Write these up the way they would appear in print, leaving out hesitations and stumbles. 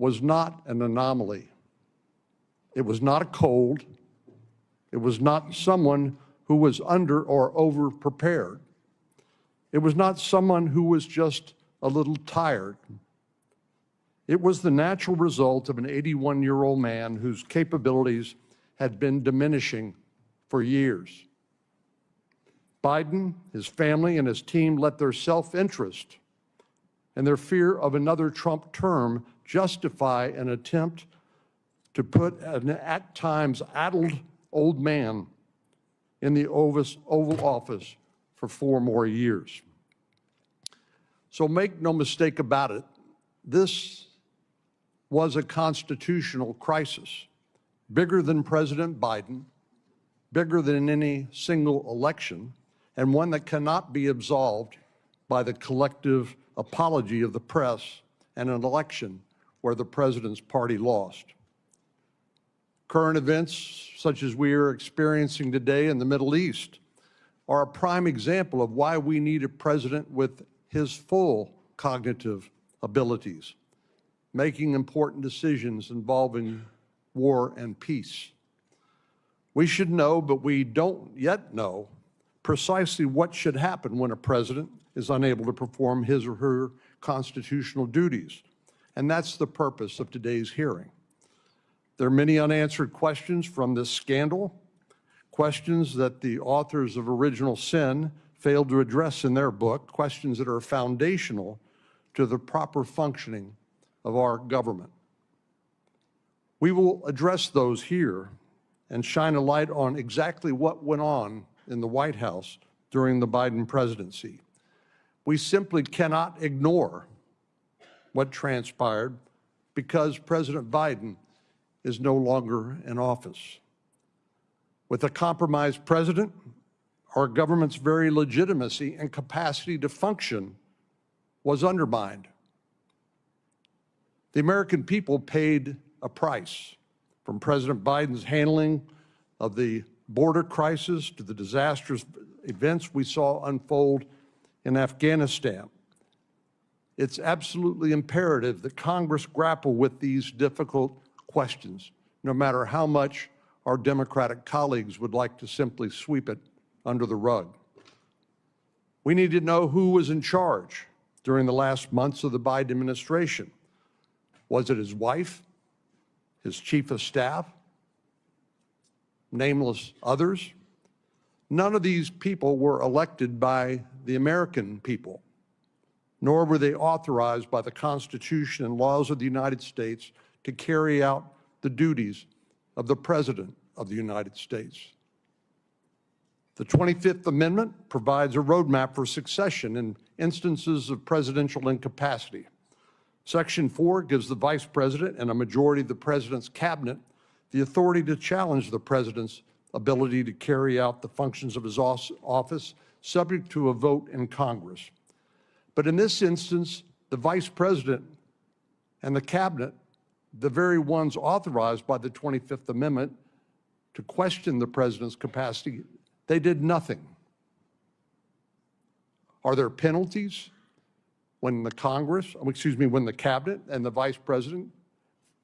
was not an anomaly. It was not a cold. It was not someone who was under or over prepared. It was not someone who was just a little tired. It was the natural result of an 81-year-old man whose capabilities had been diminishing for years. Biden, his family, and his team let their self-interest and their fear of another Trump term justify an attempt to put an at times addled old man in the Oval Office for 4 more years. So make no mistake about it, this was a constitutional crisis, bigger than President Biden, bigger than any single election, and one that cannot be absolved by the collective apology of the press and an election where the president's party lost. Current events, such as we are experiencing today in the Middle East, are a prime example of why we need a president with his full cognitive abilities, making important decisions involving war and peace. We should know, but we don't yet know, precisely what should happen when a president is unable to perform his or her constitutional duties. And that's the purpose of today's hearing. There are many unanswered questions from this scandal, questions that the authors of Original Sin failed to address in their book, questions that are foundational to the proper functioning of our government. We will address those here and shine a light on exactly what went on in the White House during the Biden presidency. We simply cannot ignore what transpired because President Biden is no longer in office. With a compromised president, our government's very legitimacy and capacity to function was undermined. The American people paid a price, from President Biden's handling of the border crisis to the disastrous events we saw unfold in Afghanistan. It's absolutely imperative that Congress grapple with these difficult questions, no matter how much our Democratic colleagues would like to simply sweep it under the rug. We need to know who was in charge during the last months of the Biden administration. Was it his wife, his chief of staff, nameless others? None of these people were elected by the American people, nor were they authorized by the Constitution and laws of the United States to carry out the duties of the President of the United States. The 25th Amendment provides a roadmap for succession in instances of presidential incapacity. Section 4 gives the Vice President and a majority of the President's cabinet the authority to challenge the President's ability to carry out the functions of his office, subject to a vote in Congress. But in this instance, the Vice President and the cabinet, the very ones authorized by the 25th Amendment to question the President's capacity, they did nothing. Are there penalties when the when the cabinet and the Vice President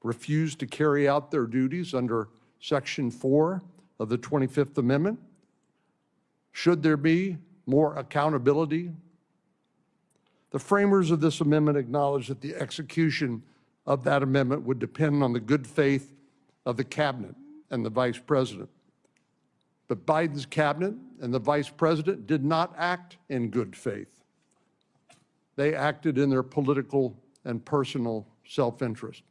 refuse to carry out their duties under Section 4 of the 25th Amendment? Should there be more accountability? The framers of this amendment acknowledge that the execution of that amendment would depend on the good faith of the cabinet and the Vice President. But Biden's cabinet and the Vice President did not act in good faith. They acted in their political and personal self-interest.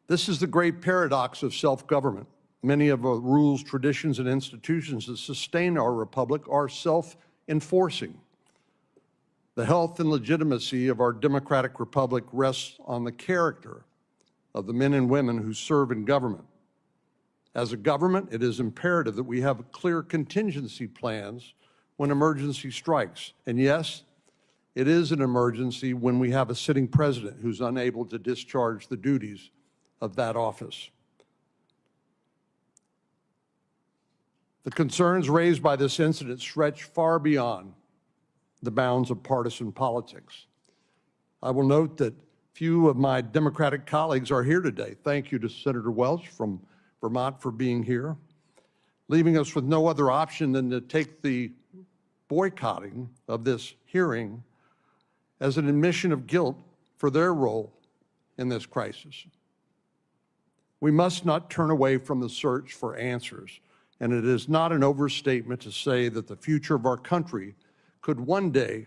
This is the great paradox of self-government. Many of the rules, traditions, and institutions that sustain our republic are self-enforcing. The health and legitimacy of our democratic republic rests on the character of the men and women who serve in government. As a government, it is imperative that we have clear contingency plans when emergency strikes. And yes, it is an emergency when we have a sitting president who's unable to discharge the duties of that office. The concerns raised by this incident stretch far beyond the bounds of partisan politics. I will note that Few of my Democratic colleagues are here today. Thank you to Senator Welch from Vermont for being here, leaving us with no other option than to take the boycotting of this hearing as an admission of guilt for their role in this crisis. We must not turn away from the search for answers, and it is not an overstatement to say that the future of our country could one day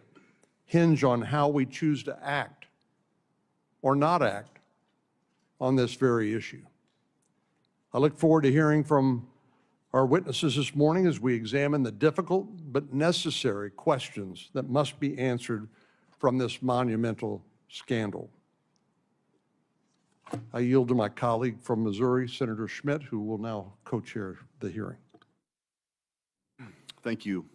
hinge on how we choose to act or not act on this very issue. I look forward to hearing from our witnesses this morning as we examine the difficult but necessary questions that must be answered from this monumental scandal. I yield to my colleague from Missouri, Senator Schmidt, who will now co-chair the hearing. Thank you.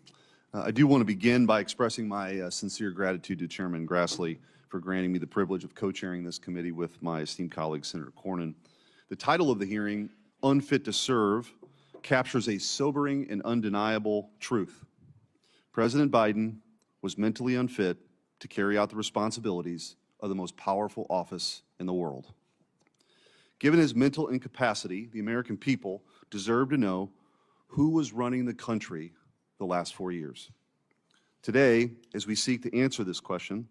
I do want to begin by expressing my sincere gratitude to Chairman Grassley for granting me the privilege of co-chairing this committee with my esteemed colleague, Senator Cornyn. The title of the hearing, Unfit to Serve, captures a sobering and undeniable truth. President Biden was mentally unfit to carry out the responsibilities of the most powerful office in the world. Given his mental incapacity, the American people deserve to know who was running the country the last 4 years. Today, as we seek to answer this question,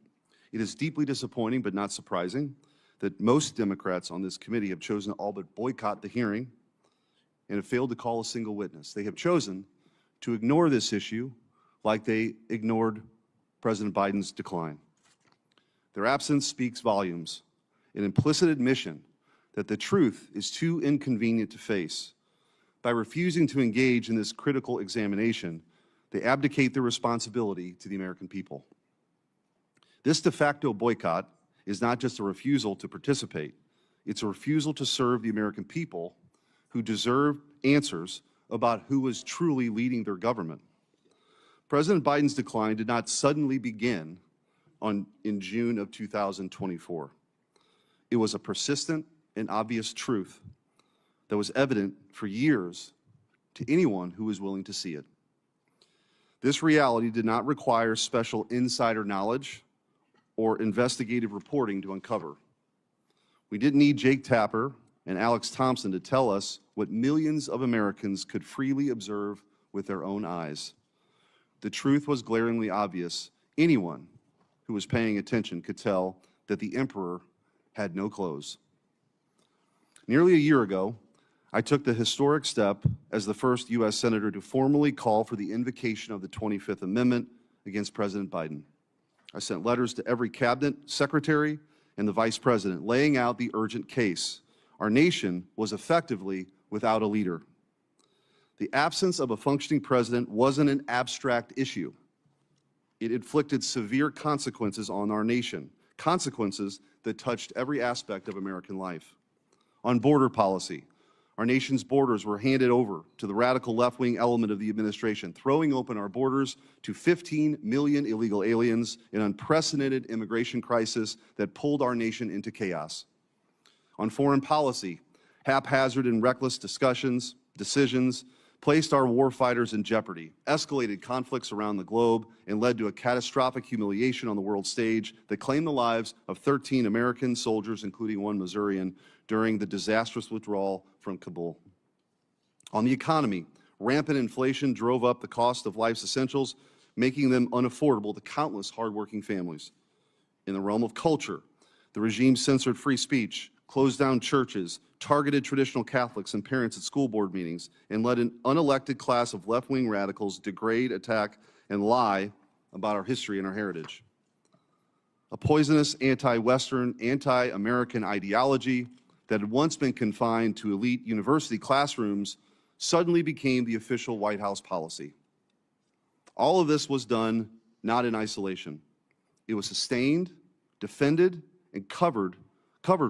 it is deeply disappointing but not surprising that most Democrats on this committee have chosen to all but boycott the hearing and have failed to call a single witness. They have chosen to ignore this issue like they ignored President Biden's decline. Their absence speaks volumes, an implicit admission that the truth is too inconvenient to face. By refusing to engage in this critical examination, they abdicate their responsibility to the American people. This de facto boycott is not just a refusal to participate, it's a refusal to serve the American people who deserve answers about who is truly leading their government. President Biden's decline did not suddenly begin in June of 2024. It was a persistent and obvious truth that was evident for years to anyone who was willing to see it. This reality did not require special insider knowledge or investigative reporting to uncover. We didn't need Jake Tapper and Alex Thompson to tell us what millions of Americans could freely observe with their own eyes. The truth was glaringly obvious. Anyone who was paying attention could tell that the emperor had no clothes. Nearly a year ago, I took the historic step as the first U.S. Senator to formally call for the invocation of the 25th Amendment against President Biden. I sent letters to every cabinet secretary and the vice president laying out the urgent case. Our nation was effectively without a leader. The absence of a functioning president wasn't an abstract issue. It inflicted severe consequences on our nation, consequences that touched every aspect of American life. On border policy, our nation's borders were handed over to the radical left-wing element of the administration, throwing open our borders to 15 million illegal aliens, an unprecedented immigration crisis that pulled our nation into chaos. On foreign policy, haphazard and reckless decisions placed our warfighters in jeopardy, escalated conflicts around the globe, and led to a catastrophic humiliation on the world stage that claimed the lives of 13 American soldiers, including one Missourian, during the disastrous withdrawal from Kabul. On the economy, rampant inflation drove up the cost of life's essentials, making them unaffordable to countless hardworking families. In the realm of culture, the regime censored free speech, closed down churches, targeted traditional Catholics and parents at school board meetings, and let an unelected class of left-wing radicals degrade, attack, and lie about our history and our heritage. A poisonous anti-Western, anti-American ideology that had once been confined to elite university classrooms suddenly became the official White House policy. All of this was done not in isolation. It was sustained, defended, and covered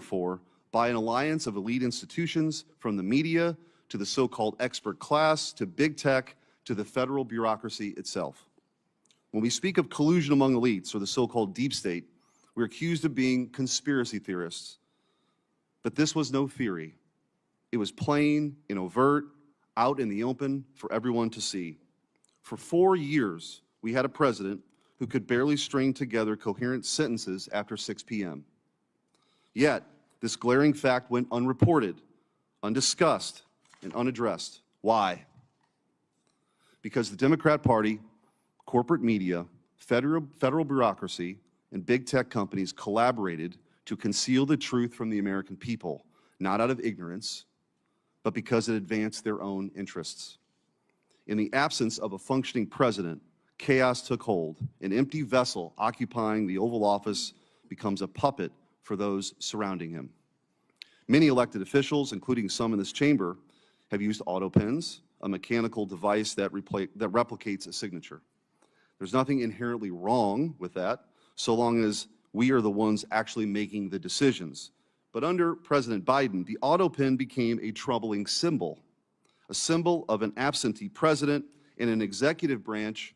for by an alliance of elite institutions, from the media to the so-called expert class to big tech to the federal bureaucracy itself. When we speak of collusion among elites, or the so-called deep state, we're accused of being conspiracy theorists. But this was no theory. It was plain and overt, out in the open for everyone to see. For 4 years, we had a president who could barely string together coherent sentences after 6 p.m. Yet, this glaring fact went unreported, undiscussed, and unaddressed. Why? Because the Democrat Party, corporate media, federal bureaucracy, and big tech companies collaborated to conceal the truth from the American people, not out of ignorance, but because it advanced their own interests. In the absence of a functioning president, chaos took hold. An empty vessel occupying the Oval Office becomes a puppet for those surrounding him. Many elected officials, including some in this chamber, have used auto pens, a mechanical device that replicates a signature. There's nothing inherently wrong with that, so long as we are the ones actually making the decisions. But under President Biden, the auto pen became a troubling symbol, a symbol of an absentee president and an executive branch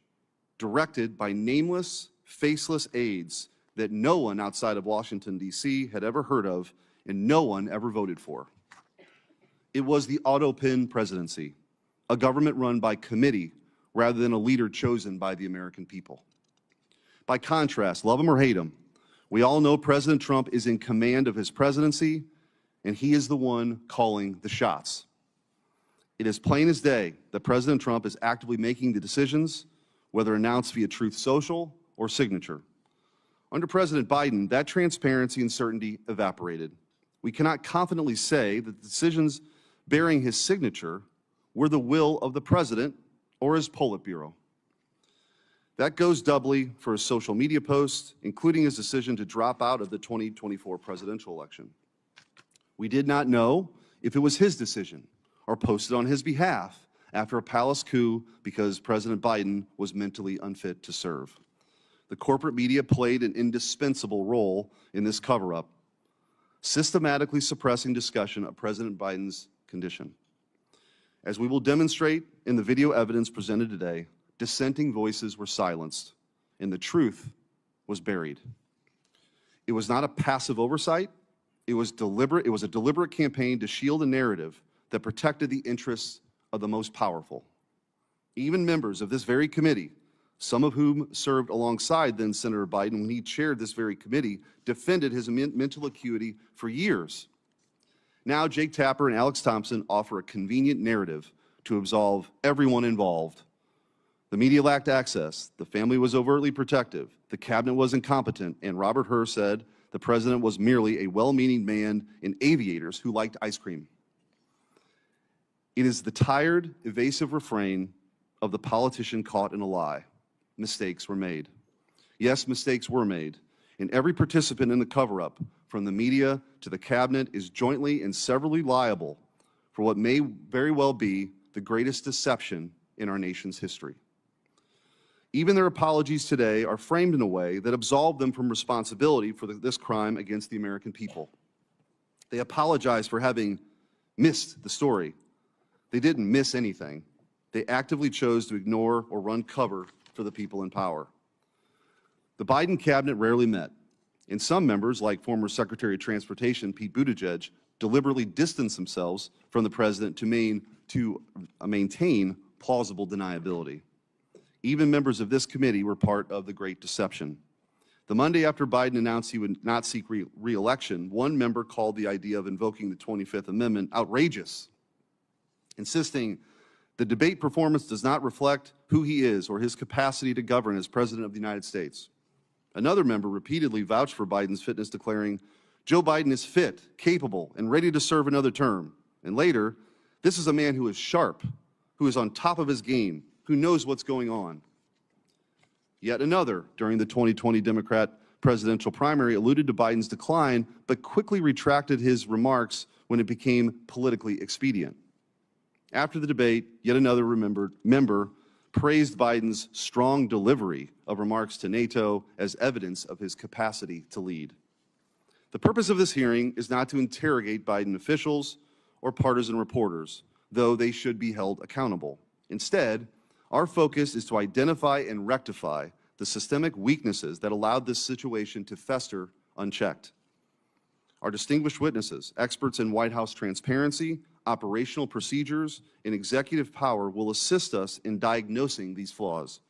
directed by nameless, faceless aides that no one outside of Washington, D.C. had ever heard of and no one ever voted for. It was the auto pen presidency, a government run by committee rather than a leader chosen by the American people. By contrast, love him or hate him, we all know President Trump is in command of his presidency, and he is the one calling the shots. It is plain as day that President Trump is actively making the decisions, whether announced via Truth Social or signature. Under President Biden, that transparency and certainty evaporated. We cannot confidently say that the decisions bearing his signature were the will of the president or his Politburo. That goes doubly for his social media posts, including his decision to drop out of the 2024 presidential election. We did not know if it was his decision or posted on his behalf after a palace coup because President Biden was mentally unfit to serve. The corporate media played an indispensable role in this cover-up, systematically suppressing discussion of President Biden's condition. As we will demonstrate in the video evidence presented today, dissenting voices were silenced, and the truth was buried. It was not a passive oversight. It was deliberate. It was a deliberate campaign to shield a narrative that protected the interests of the most powerful. Even members of this very committee, some of whom served alongside then Senator Biden when he chaired this very committee, defended his mental acuity for years. Now Jake Tapper and Alex Thompson offer a convenient narrative to absolve everyone involved. The media lacked access, the family was overtly protective, the cabinet was incompetent, and Robert Hur said the president was merely a well-meaning man in aviators who liked ice cream. It is the tired, evasive refrain of the politician caught in a lie. Mistakes were made. Yes, mistakes were made, and every participant in the cover-up, from the media to the cabinet, is jointly and severally liable for what may very well be the greatest deception in our nation's history. Even their apologies today are framed in a way that absolve them from responsibility for this crime against the American people. They apologize for having missed the story. They didn't miss anything. They actively chose to ignore or run cover for the people in power. The Biden cabinet rarely met, and some members, like former Secretary of Transportation Pete Buttigieg, deliberately distanced themselves from the president to maintain plausible deniability. Even members of this committee were part of the Great Deception. The Monday after Biden announced he would not seek re-election, one member called the idea of invoking the 25th Amendment outrageous, insisting the debate performance does not reflect who he is or his capacity to govern as President of the United States. Another member repeatedly vouched for Biden's fitness, declaring, Joe Biden is fit, capable, and ready to serve another term. And later, this is a man who is sharp, who is on top of his game, who knows what's going on. Yet another, during the 2020 Democrat presidential primary, alluded to Biden's decline, but quickly retracted his remarks when it became politically expedient. After the debate, yet another member praised Biden's strong delivery of remarks to NATO as evidence of his capacity to lead. The purpose of this hearing is not to interrogate Biden officials or partisan reporters, though they should be held accountable. Instead, our focus is to identify and rectify the systemic weaknesses that allowed this situation to fester unchecked. Our distinguished witnesses, experts in White House transparency, operational procedures, and executive power will assist us in diagnosing these flaws.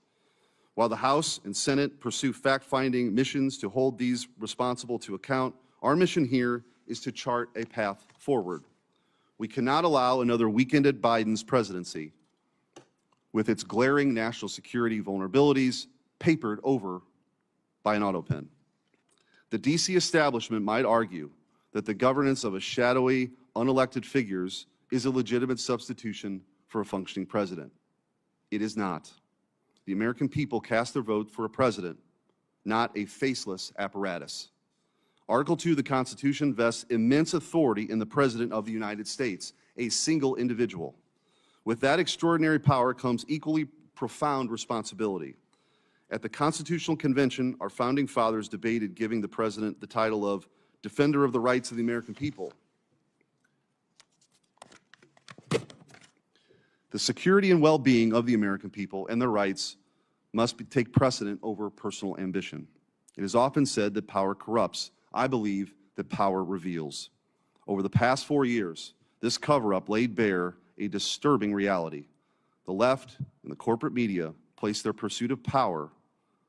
While the House and Senate pursue fact-finding missions to hold these responsible to account, Our mission here is to chart a path forward. We cannot allow another weekend at Biden's presidency with its glaring national security vulnerabilities papered over by an auto pen. The D.C. establishment might argue that the governance of a shadowy, unelected figures is a legitimate substitution for a functioning president. It is not. The American people cast their vote for a president, not a faceless apparatus. Article 2 of the Constitution vests immense authority in the President of the United States, a single individual. With that extraordinary power comes equally profound responsibility. At the Constitutional Convention, our founding fathers debated giving the President the title of Defender of the Rights of the American People. The security and well-being of the American people and their rights must take precedent over personal ambition. It is often said that power corrupts. I believe that power reveals. Over the past 4 years, this cover-up laid bare a disturbing reality. The left and the corporate media place their pursuit of power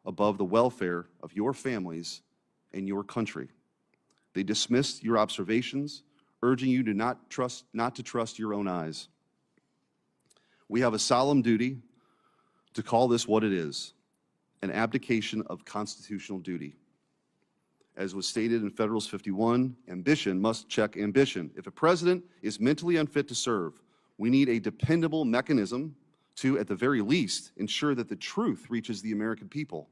above the welfare of your families and your country. They dismissed your observations, urging you to not to trust your own eyes. We have a solemn duty to call this what it is, an abdication of constitutional duty. As was stated in Federalist 51, ambition must check ambition. If a president is mentally unfit to serve, we need a dependable mechanism to, at the very least, ensure that the truth reaches the American people.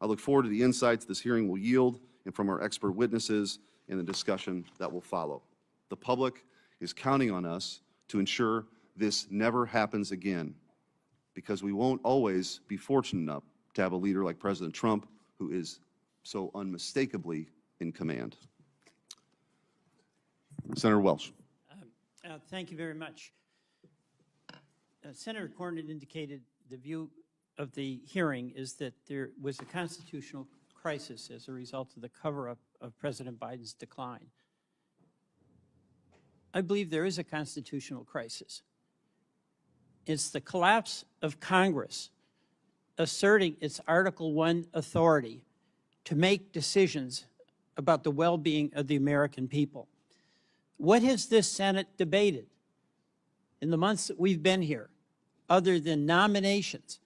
I look forward to the insights this hearing will yield and from our expert witnesses in the discussion that will follow. The public is counting on us to ensure this never happens again, because we won't always be fortunate enough to have a leader like President Trump who is so unmistakably in command. Senator Welch. Thank you very much. Senator Cornyn indicated the view of the hearing is that there was a constitutional crisis as a result of the cover-up of President Biden's decline. I believe there is a constitutional crisis. It's the collapse of Congress asserting its Article I authority to make decisions about the well-being of the American people. What has this Senate debated in the months that we've been here, other than nominations?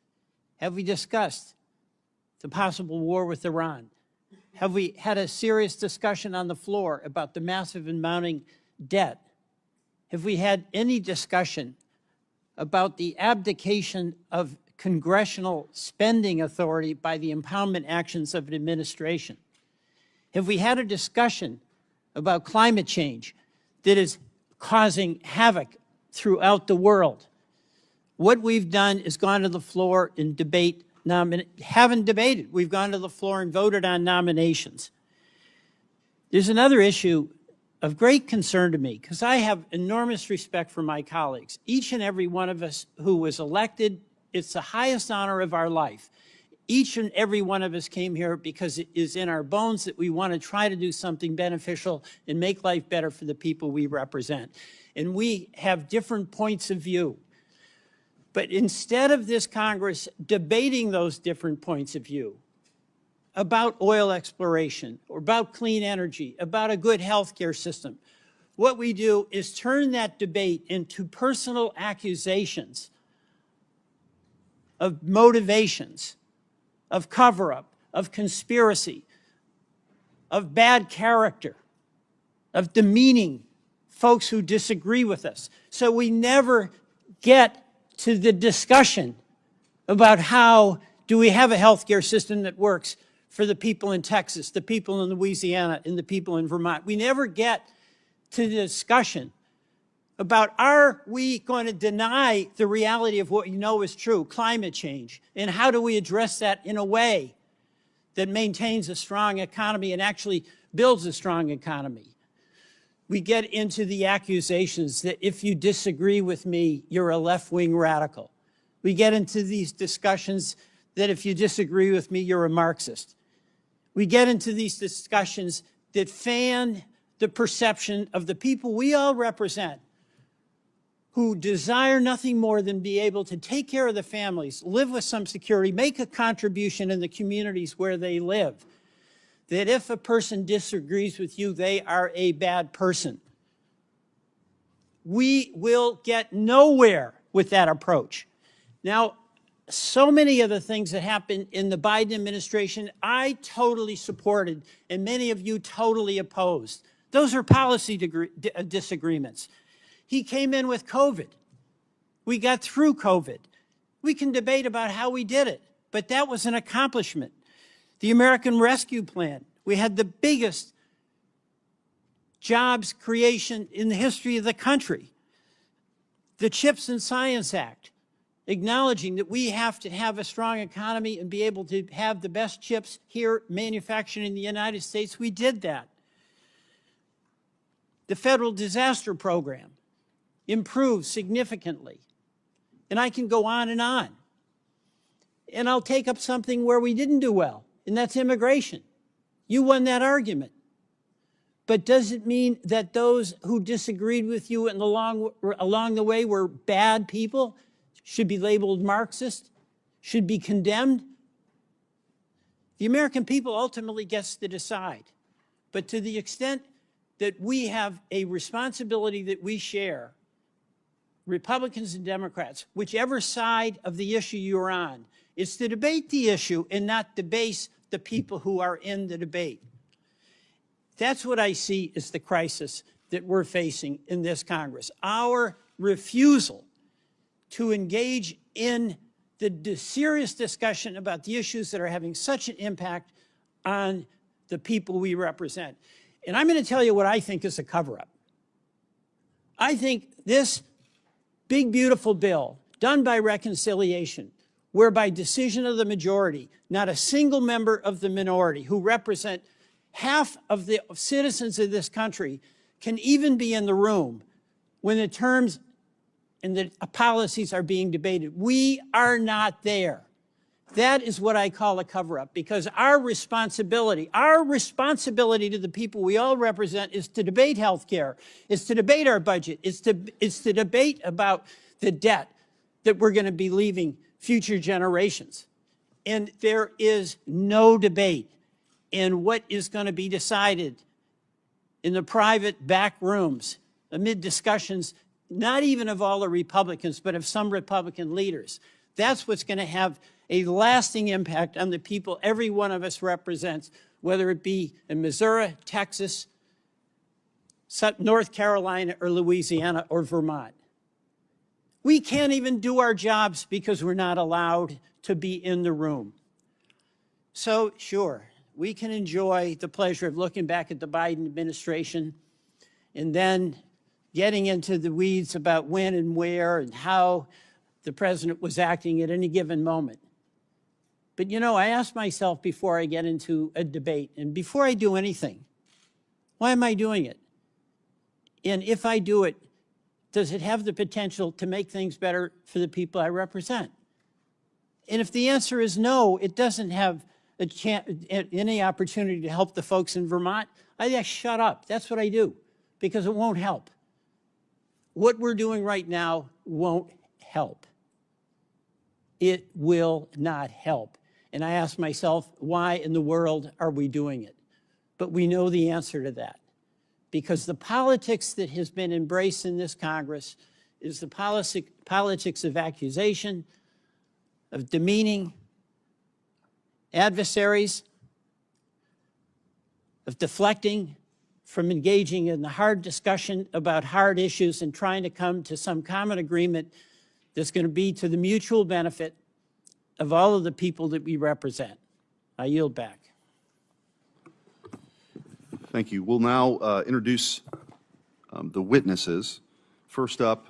Have we discussed the possible war with Iran? Have we had a serious discussion on the floor about the massive and mounting debt? Have we had any discussion about the abdication of congressional spending authority by the impoundment actions of an administration? Have we had a discussion about climate change that is causing havoc throughout the world? What we've done is gone to the floor and haven't debated. We've gone to the floor and voted on nominations. There's another issue of great concern to me, because I have enormous respect for my colleagues. Each and every one of us who was elected, it's the highest honor of our life. Each and every one of us came here because it is in our bones that we want to try to do something beneficial and make life better for the people we represent. And we have different points of view. But instead of this Congress debating those different points of view about oil exploration or about clean energy, about a good healthcare system, what we do is turn that debate into personal accusations of motivations, of cover-up, of conspiracy, of bad character, of demeaning folks who disagree with us. So we never get to the discussion about how do we have a healthcare system that works for the people in Texas, the people in Louisiana, and the people in Vermont. We never get to the discussion about, are we going to deny the reality of what you know is true, climate change, and how do we address that in a way that maintains a strong economy and actually builds a strong economy? We get into the accusations that if you disagree with me, you're a left-wing radical. We get into these discussions that if you disagree with me, you're a Marxist. We get into these discussions that fan the perception of the people we all represent, who desire nothing more than be able to take care of the families, live with some security, make a contribution in the communities where they live. that if a person disagrees with you, they are a bad person. We will get nowhere with that approach. Now, so many of the things that happened in the Biden administration, I totally supported, and many of you totally opposed. Those are policy disagreements. He came in with COVID. We got through COVID. We can debate about how we did it, but that was an accomplishment. The American Rescue Plan, we had the biggest jobs creation in the history of the country. The CHIPS and Science Act, acknowledging that we have to have a strong economy and be able to have the best chips here manufactured in the United States. We did that. The Federal Disaster Program improved significantly. And I can go on. And I'll take up something where we didn't do well, and that's immigration. You won that argument. But does it mean that those who disagreed with you and along the way were bad people, should be labeled Marxist, should be condemned? The American people ultimately gets to decide. But to the extent that we have a responsibility that we share, Republicans and Democrats, whichever side of the issue you're on, is to debate the issue and not debase the people who are in the debate. That's what I see as the crisis that we're facing in this Congress. Our refusal to engage in the serious discussion about the issues that are having such an impact on the people we represent. And I'm going to tell you what I think is a cover-up. I think this big, beautiful bill done by reconciliation, where by decision of the majority, not a single member of the minority who represent half of the citizens of this country can even be in the room when the terms and the policies are being debated. We are not there. That is what I call a cover-up, because our responsibility to the people we all represent is to debate health care, is to debate our budget, is to debate about the debt that we're going to be leaving future generations. And there is no debate in what is going to be decided in the private back rooms amid discussions, not even of all the Republicans, but of some Republican leaders. That's what's going to have a lasting impact on the people every one of us represents, whether it be in Missouri, Texas, North Carolina, or Louisiana, or Vermont. We can't even do our jobs because we're not allowed to be in the room. So, sure, we can enjoy the pleasure of looking back at the Biden administration and then getting into the weeds about when and where and how the president was acting at any given moment. But, you know, I ask myself before I get into a debate and before I do anything, why am I doing it? And if I do it, does it have the potential to make things better for the people I represent? And if the answer is no, it doesn't have any opportunity to help the folks in Vermont, I just shut up. That's what I do, because it won't help. What we're doing right now won't help. It will not help. And I ask myself, why in the world are we doing it? But we know the answer to that. Because the politics that has been embraced in this Congress is the politics of accusation, of demeaning adversaries, of deflecting from engaging in the hard discussion about hard issues and trying to come to some common agreement that's going to be to the mutual benefit of all of the people that we represent. I yield back. Thank you. We'll now introduce the witnesses. First up,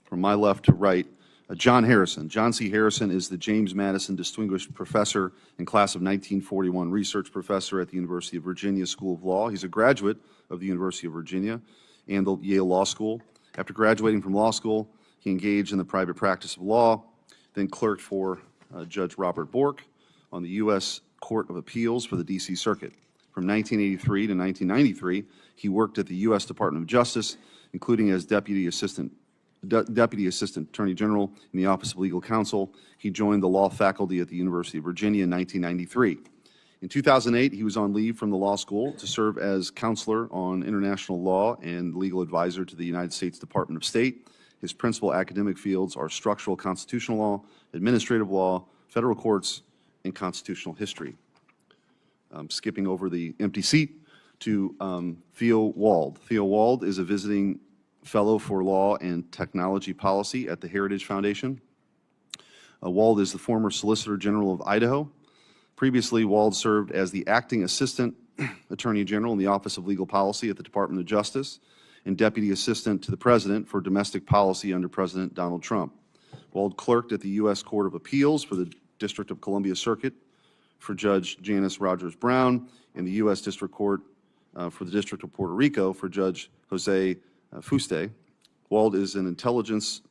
from my left to right, John Harrison. John C. Harrison is the James Madison Distinguished Professor and Class of 1941 Research Professor at the University of Virginia School of Law. He's a graduate of the University of Virginia and the Yale Law School. After graduating from law school, he engaged in the private practice of law, then clerked for Judge Robert Bork on the U.S. Court of Appeals for the D.C. Circuit. From 1983 to 1993, he worked at the U.S. Department of Justice, including as Deputy Assistant Attorney General in the Office of Legal Counsel. He joined the law faculty at the University of Virginia in 1993. In 2008, he was on leave from the law school to serve as counselor on international law and legal advisor to the United States Department of State. His principal academic fields are structural constitutional law, administrative law, federal courts, and constitutional history. Skipping over the empty seat to Theo Wald. Theo Wald is a visiting fellow for law and technology policy at the Heritage Foundation. Wald is the former Solicitor General of Idaho. Previously, Wald served as the acting assistant attorney general in the Office of Legal Policy at the Department of Justice and deputy assistant to the president for domestic policy under President Donald Trump. Wald clerked at the U.S. Court of Appeals for the District of Columbia Circuit for Judge Janice Rogers Brown and the U.S. District Court for the District of Puerto Rico for Judge Jose Fuste. Wald is an intelligence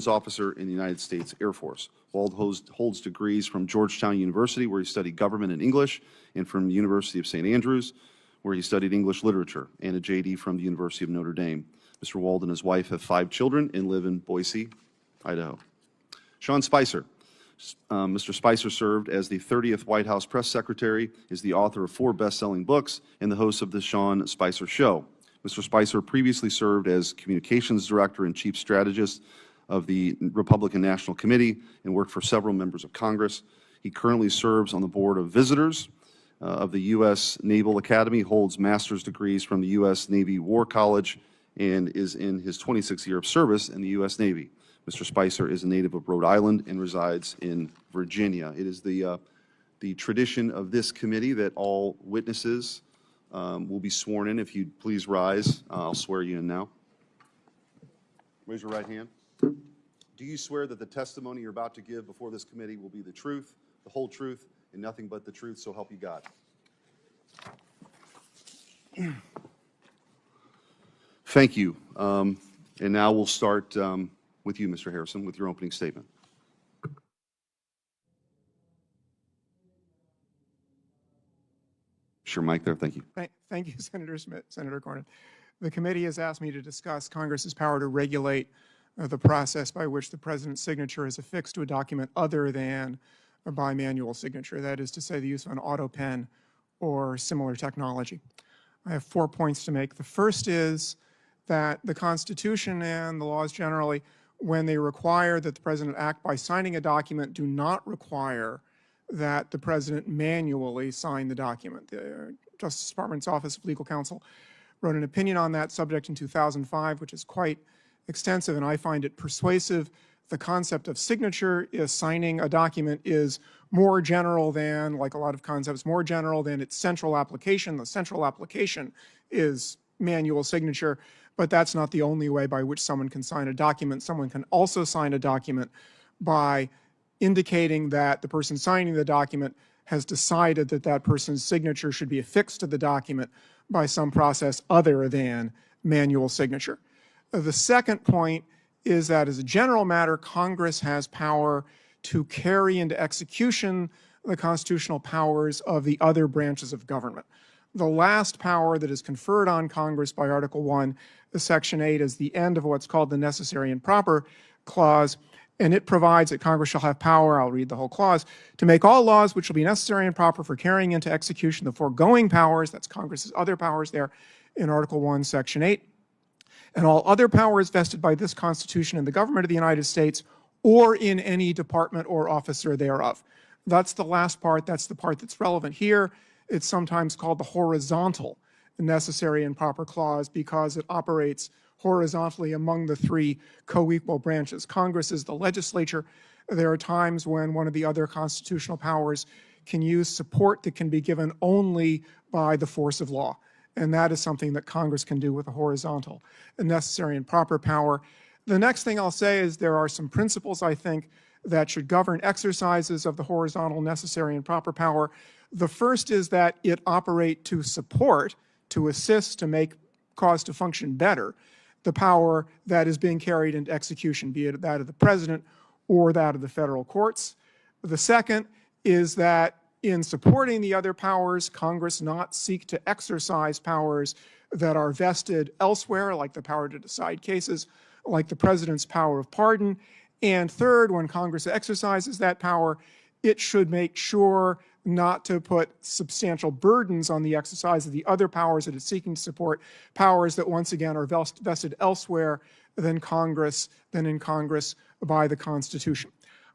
officer in the United States Air Force. Wald holds degrees from Georgetown University, where he studied government and English, and from the University of St. Andrews, where he studied English literature, and a JD from the University of Notre Dame. Mr. Wald and his wife have 5 children and live in Boise, Idaho. Sean Spicer. Mr. Spicer served as the 30th White House press secretary, is the author of 4 best-selling books, and the host of The Sean Spicer Show. Mr. Spicer previously served as communications director and chief strategist of the Republican National Committee and worked for several members of Congress. He currently serves on the board of visitors of the U.S. Naval Academy, holds master's degrees from the U.S. Navy War College, and is in his 26th year of service in the U.S. Navy. Mr. Spicer is a native of Rhode Island and resides in Virginia. It is the tradition of this committee that all witnesses will be sworn in. If you'd please rise, I'll swear you in now. Raise your right hand. Do you swear that the testimony you're about to give before this committee will be the truth, the whole truth, and nothing but the truth, so help you God? Thank you. And now we'll start with you, Mr. Harrison, with your opening statement. Sure, Mike there. Thank you. Thank you, Senator Smith, Senator Cornyn. The committee has asked me to discuss Congress's power to regulate the process by which the president's signature is affixed to a document other than a bimanual signature, that is to say the use of an auto pen or similar technology. I have 4 points to make. The first is that the Constitution and the laws generally, when they require that the president act by signing a document, do not require that the president manually sign the document. The Justice Department's Office of Legal Counsel wrote an opinion on that subject in 2005, which is quite extensive, and I find it persuasive. The concept of signature is signing a document is more general than, like a lot of concepts, more general than its central application. The central application is manual signature, but that's not the only way by which someone can sign a document. Someone can also sign a document by indicating that the person signing the document has decided that that person's signature should be affixed to the document by some process other than manual signature. The second point is that as a general matter, Congress has power to carry into execution the constitutional powers of the other branches of government. The last power that is conferred on Congress by Article 1, Section 8, is the end of what's called the necessary and proper clause, and it provides that Congress shall have power, I'll read the whole clause, to make all laws which shall be necessary and proper for carrying into execution the foregoing powers, that's Congress's other powers there in Article 1, Section 8, and all other powers vested by this Constitution in the government of the United States or in any department or officer thereof. That's the last part. That's the part that's relevant here. It's sometimes called the horizontal necessary and proper clause because it operates horizontally among the 3 co-equal branches. Congress is the legislature. There are times when one of the other constitutional powers can use support that can be given only by the force of law. And that is something that Congress can do with a horizontal and necessary and proper power. The next thing I'll say is there are some principles, I think, that should govern exercises of the horizontal necessary and proper power. The first is that it operate to support, to assist, to make cause to function better, the power that is being carried into execution, be it that of the president or that of the federal courts. The second is that in supporting the other powers, Congress not seek to exercise powers that are vested elsewhere, like the power to decide cases, like the president's power of pardon. And third, when Congress exercises that power, it should make sure not to put substantial burdens on the exercise of the other powers that it's seeking to support, powers that once again are vested elsewhere than in Congress by the Constitution.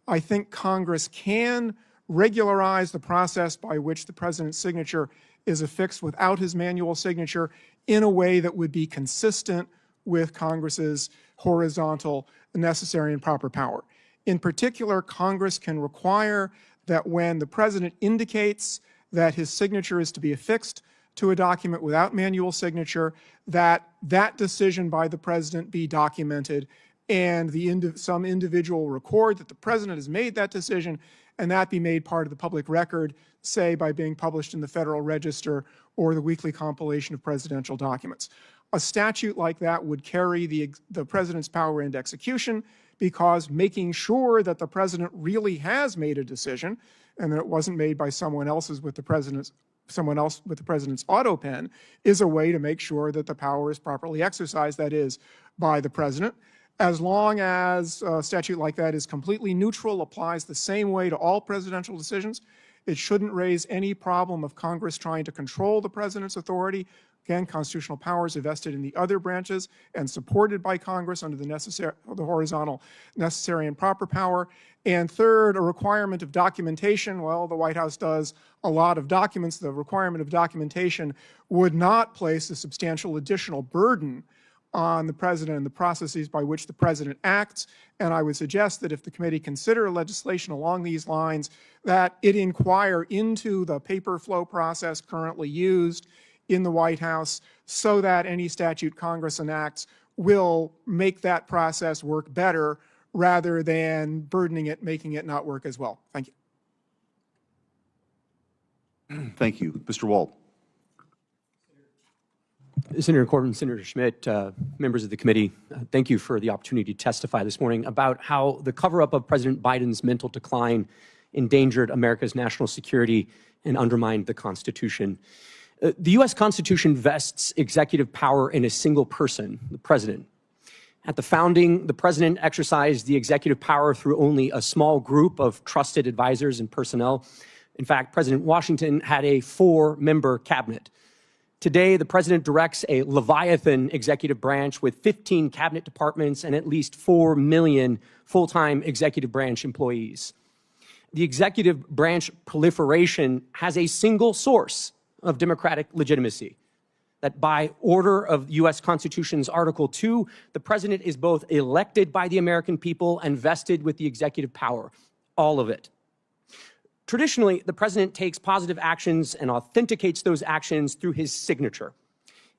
I think Congress can regularize the process by which the president's signature is affixed without his manual signature in a way that would be consistent with Congress's horizontal, necessary, and proper power. In particular, Congress can require that when the president indicates that his signature is to be affixed to a document without manual signature, that that decision by the president be documented and some individual record that the president has made that decision, and that be made part of the public record, say by being published in the Federal Register or the weekly compilation of presidential documents. A statute like that would carry the president's power into execution, because making sure that the president really has made a decision and that it wasn't made by someone else with the president's auto pen is a way to make sure that the power is properly exercised, that is, by the president. As long as a statute like that is completely neutral, applies the same way to all presidential decisions, it shouldn't raise any problem of Congress trying to control the president's authority. Again, constitutional powers are vested in the other branches and supported by Congress under the horizontal necessary and proper power. And third, a requirement of documentation. Well, the White House does a lot of documents. The requirement of documentation would not place a substantial additional burden on the president and the processes by which the president acts. And I would suggest that if the committee consider legislation along these lines, that it inquire into the paper flow process currently used in the White House so that any statute Congress enacts will make that process work better rather than burdening it, making it not work as well. Thank you. Thank you. Mr. Wald. Senator Corbin, Senator Schmidt, members of the committee, thank you for the opportunity to testify this morning about how the cover-up of President Biden's mental decline endangered America's national security and undermined the Constitution. The U.S. Constitution vests executive power in a single person, the president. At the founding, the president exercised the executive power through only a small group of trusted advisors and personnel. In fact, President Washington had a 4-member cabinet. Today, the president directs a Leviathan executive branch with 15 cabinet departments and at least 4 million full-time executive branch employees. The executive branch proliferation has a single source of democratic legitimacy, that by order of U.S. Constitution's Article 2, the president is both elected by the American people and vested with the executive power, all of it. Traditionally, the president takes positive actions and authenticates those actions through his signature.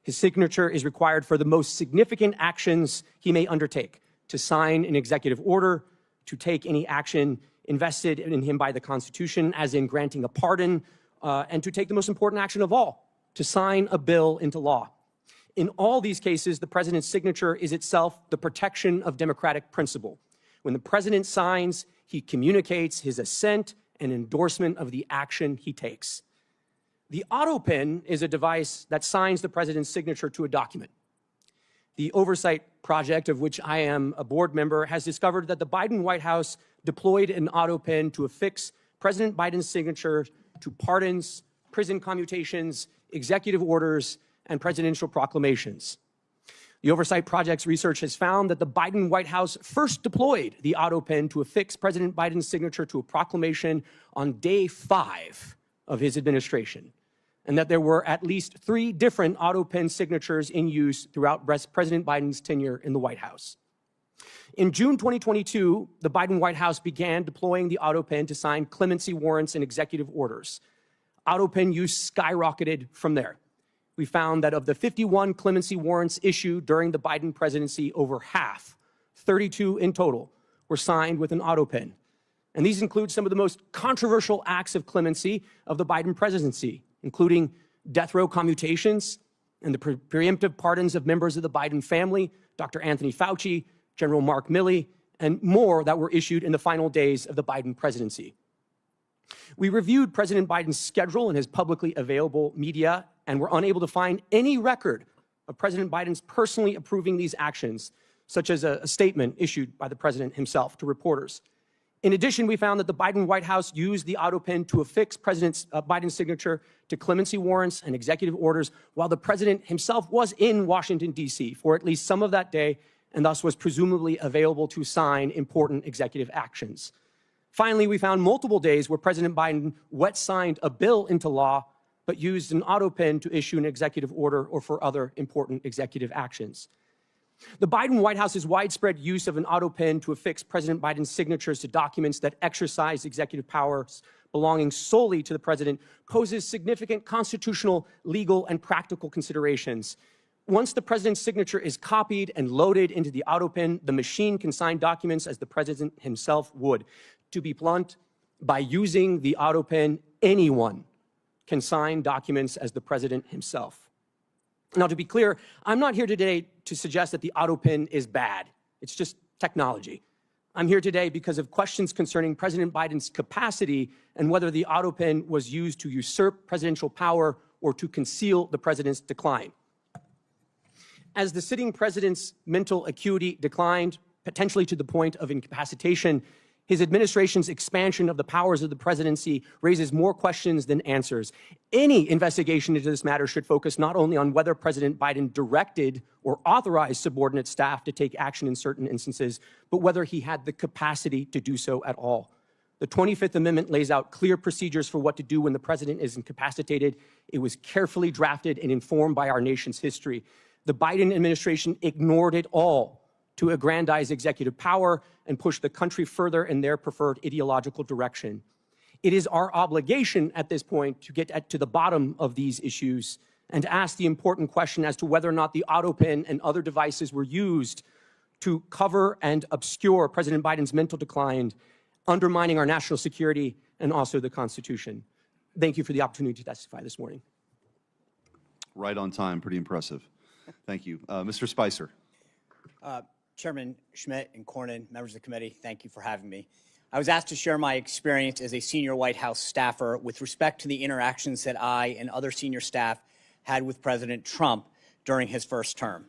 His signature is required for the most significant actions he may undertake: to sign an executive order, to take any action invested in him by the Constitution, as in granting a pardon, and to take the most important action of all, to sign a bill into law. In all these cases, the president's signature is itself the protection of democratic principle. When the president signs, he communicates his assent and endorsement of the action he takes. The auto pen is a device that signs the president's signature to a document. The Oversight Project, of which I am a board member, has discovered that the Biden White House deployed an auto pen to affix President Biden's signature to pardons, prison commutations, executive orders, and presidential proclamations. The Oversight Project's research has found that the Biden White House first deployed the auto pen to affix President Biden's signature to a proclamation on day 5 of his administration, and that there were at least 3 different auto pen signatures in use throughout President Biden's tenure in the White House. In June 2022, the Biden White House began deploying the auto pen to sign clemency warrants and executive orders. Auto pen use skyrocketed from there. We found that of the 51 clemency warrants issued during the Biden presidency, over half, 32 in total, were signed with an auto pen. And these include some of the most controversial acts of clemency of the Biden presidency, including death row commutations and the preemptive pardons of members of the Biden family, Dr. Anthony Fauci, General Mark Milley, and more that were issued in the final days of the Biden presidency. We reviewed President Biden's schedule in his publicly available media and were unable to find any record of President Biden's personally approving these actions, such as a statement issued by the president himself to reporters. In addition, we found that the Biden White House used the auto pen to affix President Biden's signature to clemency warrants and executive orders while the president himself was in Washington, D.C. for at least some of that day and thus was presumably available to sign important executive actions. Finally, we found multiple days where President Biden wet signed a bill into law but used an auto pen to issue an executive order or for other important executive actions. The Biden White House's widespread use of an auto pen to affix President Biden's signatures to documents that exercise executive powers belonging solely to the president poses significant constitutional, legal, and practical considerations. Once the president's signature is copied and loaded into the auto pen, the machine can sign documents as the president himself would. To be blunt, by using the auto pen, anyone can sign documents as the president himself. Now, to be clear, I'm not here today to suggest that the auto pen is bad. It's just technology. I'm here today because of questions concerning President Biden's capacity and whether the auto pen was used to usurp presidential power or to conceal the president's decline. As the sitting president's mental acuity declined, potentially to the point of incapacitation, his administration's expansion of the powers of the presidency raises more questions than answers. Any investigation into this matter should focus not only on whether President Biden directed or authorized subordinate staff to take action in certain instances, but whether he had the capacity to do so at all. The 25th Amendment lays out clear procedures for what to do when the president is incapacitated. It was carefully drafted and informed by our nation's history. The Biden administration ignored it all to aggrandize executive power and push the country further in their preferred ideological direction. It is our obligation at this point to get to the bottom of these issues and to ask the important question as to whether or not the auto pen and other devices were used to cover and obscure President Biden's mental decline, undermining our national security and also the Constitution. Thank you for the opportunity to testify this morning. Right on time, pretty impressive. Thank you. Mr. Spicer. Chairman Schmidt and Cornyn, members of the committee, thank you for having me. I was asked to share my experience as a senior White House staffer with respect to the interactions that I and other senior staff had with President Trump during his first term.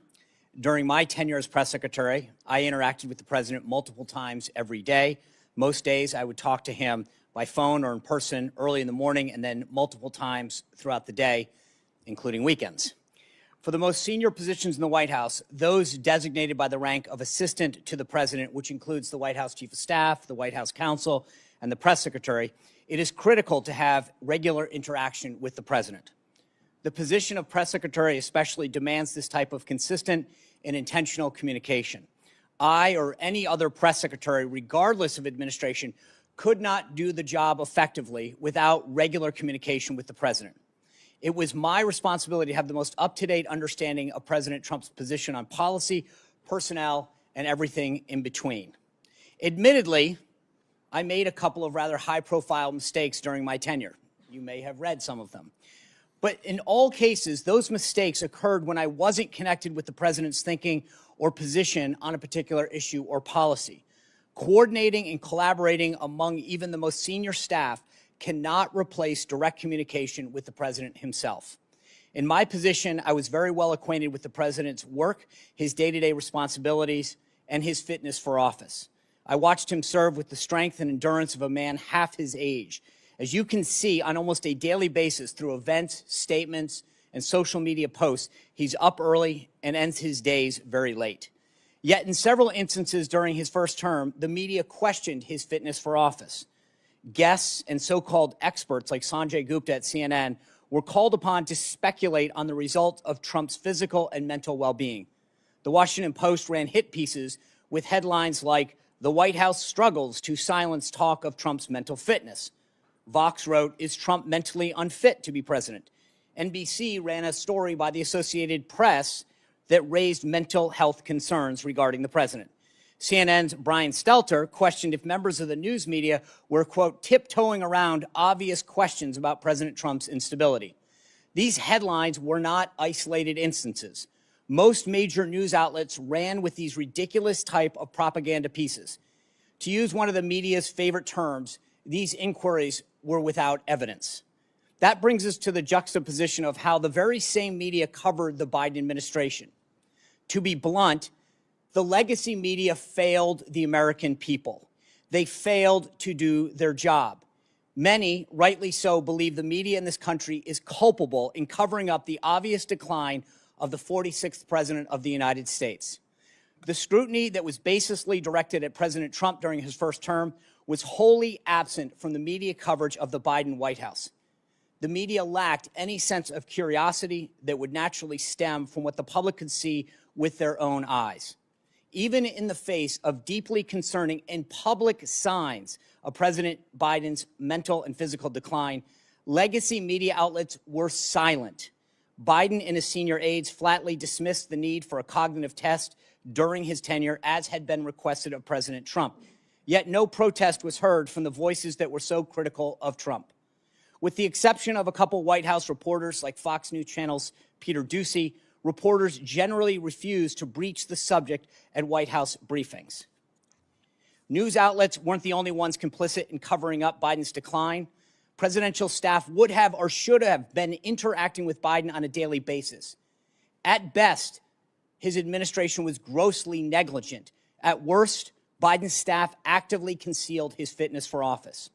During my tenure as press secretary, I interacted with the president multiple times every day. Most days I would talk to him by phone or in person early in the morning and then multiple times throughout the day, including weekends. For the most senior positions in the White House, those designated by the rank of assistant to the president, which includes the White House chief of staff, the White House counsel, and the press secretary, it is critical to have regular interaction with the president. The position of press secretary especially demands this type of consistent and intentional communication. I or any other press secretary, regardless of administration, could not do the job effectively without regular communication with the president. It was my responsibility to have the most up-to-date understanding of President Trump's position on policy, personnel, and everything in between. Admittedly, I made a couple of rather high-profile mistakes during my tenure. You may have read some of them. But in all cases, those mistakes occurred when I wasn't connected with the president's thinking or position on a particular issue or policy. Coordinating and collaborating among even the most senior staff cannot replace direct communication with the president himself. In my position, I was very well acquainted with the president's work, his day-to-day responsibilities, and his fitness for office. I watched him serve with the strength and endurance of a man half his age. As you can see on almost a daily basis through events, statements, and social media posts, he's up early and ends his days very late. Yet in several instances during his first term, the media questioned his fitness for office. Guests and so-called experts like Sanjay Gupta at CNN were called upon to speculate on the result of Trump's physical and mental well-being. The Washington Post ran hit pieces with headlines like, "The White House struggles to silence talk of Trump's mental fitness." Vox wrote, "Is Trump mentally unfit to be president?" NBC ran a story by the Associated Press that raised mental health concerns regarding the president. CNN's Brian Stelter questioned if members of the news media were, quote, tiptoeing around obvious questions about President Trump's instability. These headlines were not isolated instances. Most major news outlets ran with these ridiculous type of propaganda pieces. To use one of the media's favorite terms, these inquiries were without evidence. That brings us to the juxtaposition of how the very same media covered the Biden administration. To be blunt, the legacy media failed the American people. They failed to do their job. Many, rightly so, believe the media in this country is culpable in covering up the obvious decline of the 46th president of the United States. The scrutiny that was baselessly directed at President Trump during his first term was wholly absent from the media coverage of the Biden White House. The media lacked any sense of curiosity that would naturally stem from what the public could see with their own eyes. Even in the face of deeply concerning and public signs of President Biden's mental and physical decline, legacy media outlets were silent. Biden and his senior aides flatly dismissed the need for a cognitive test during his tenure, as had been requested of President Trump. Yet no protest was heard from the voices that were so critical of Trump. With the exception of a couple White House reporters like Fox News Channel's Peter Doocy, reporters generally refused to breach the subject at White House briefings. News outlets weren't the only ones complicit in covering up Biden's decline. Presidential staff would have or should have been interacting with Biden on a daily basis. At best, his administration was grossly negligent. At worst, Biden's staff actively concealed his fitness for office.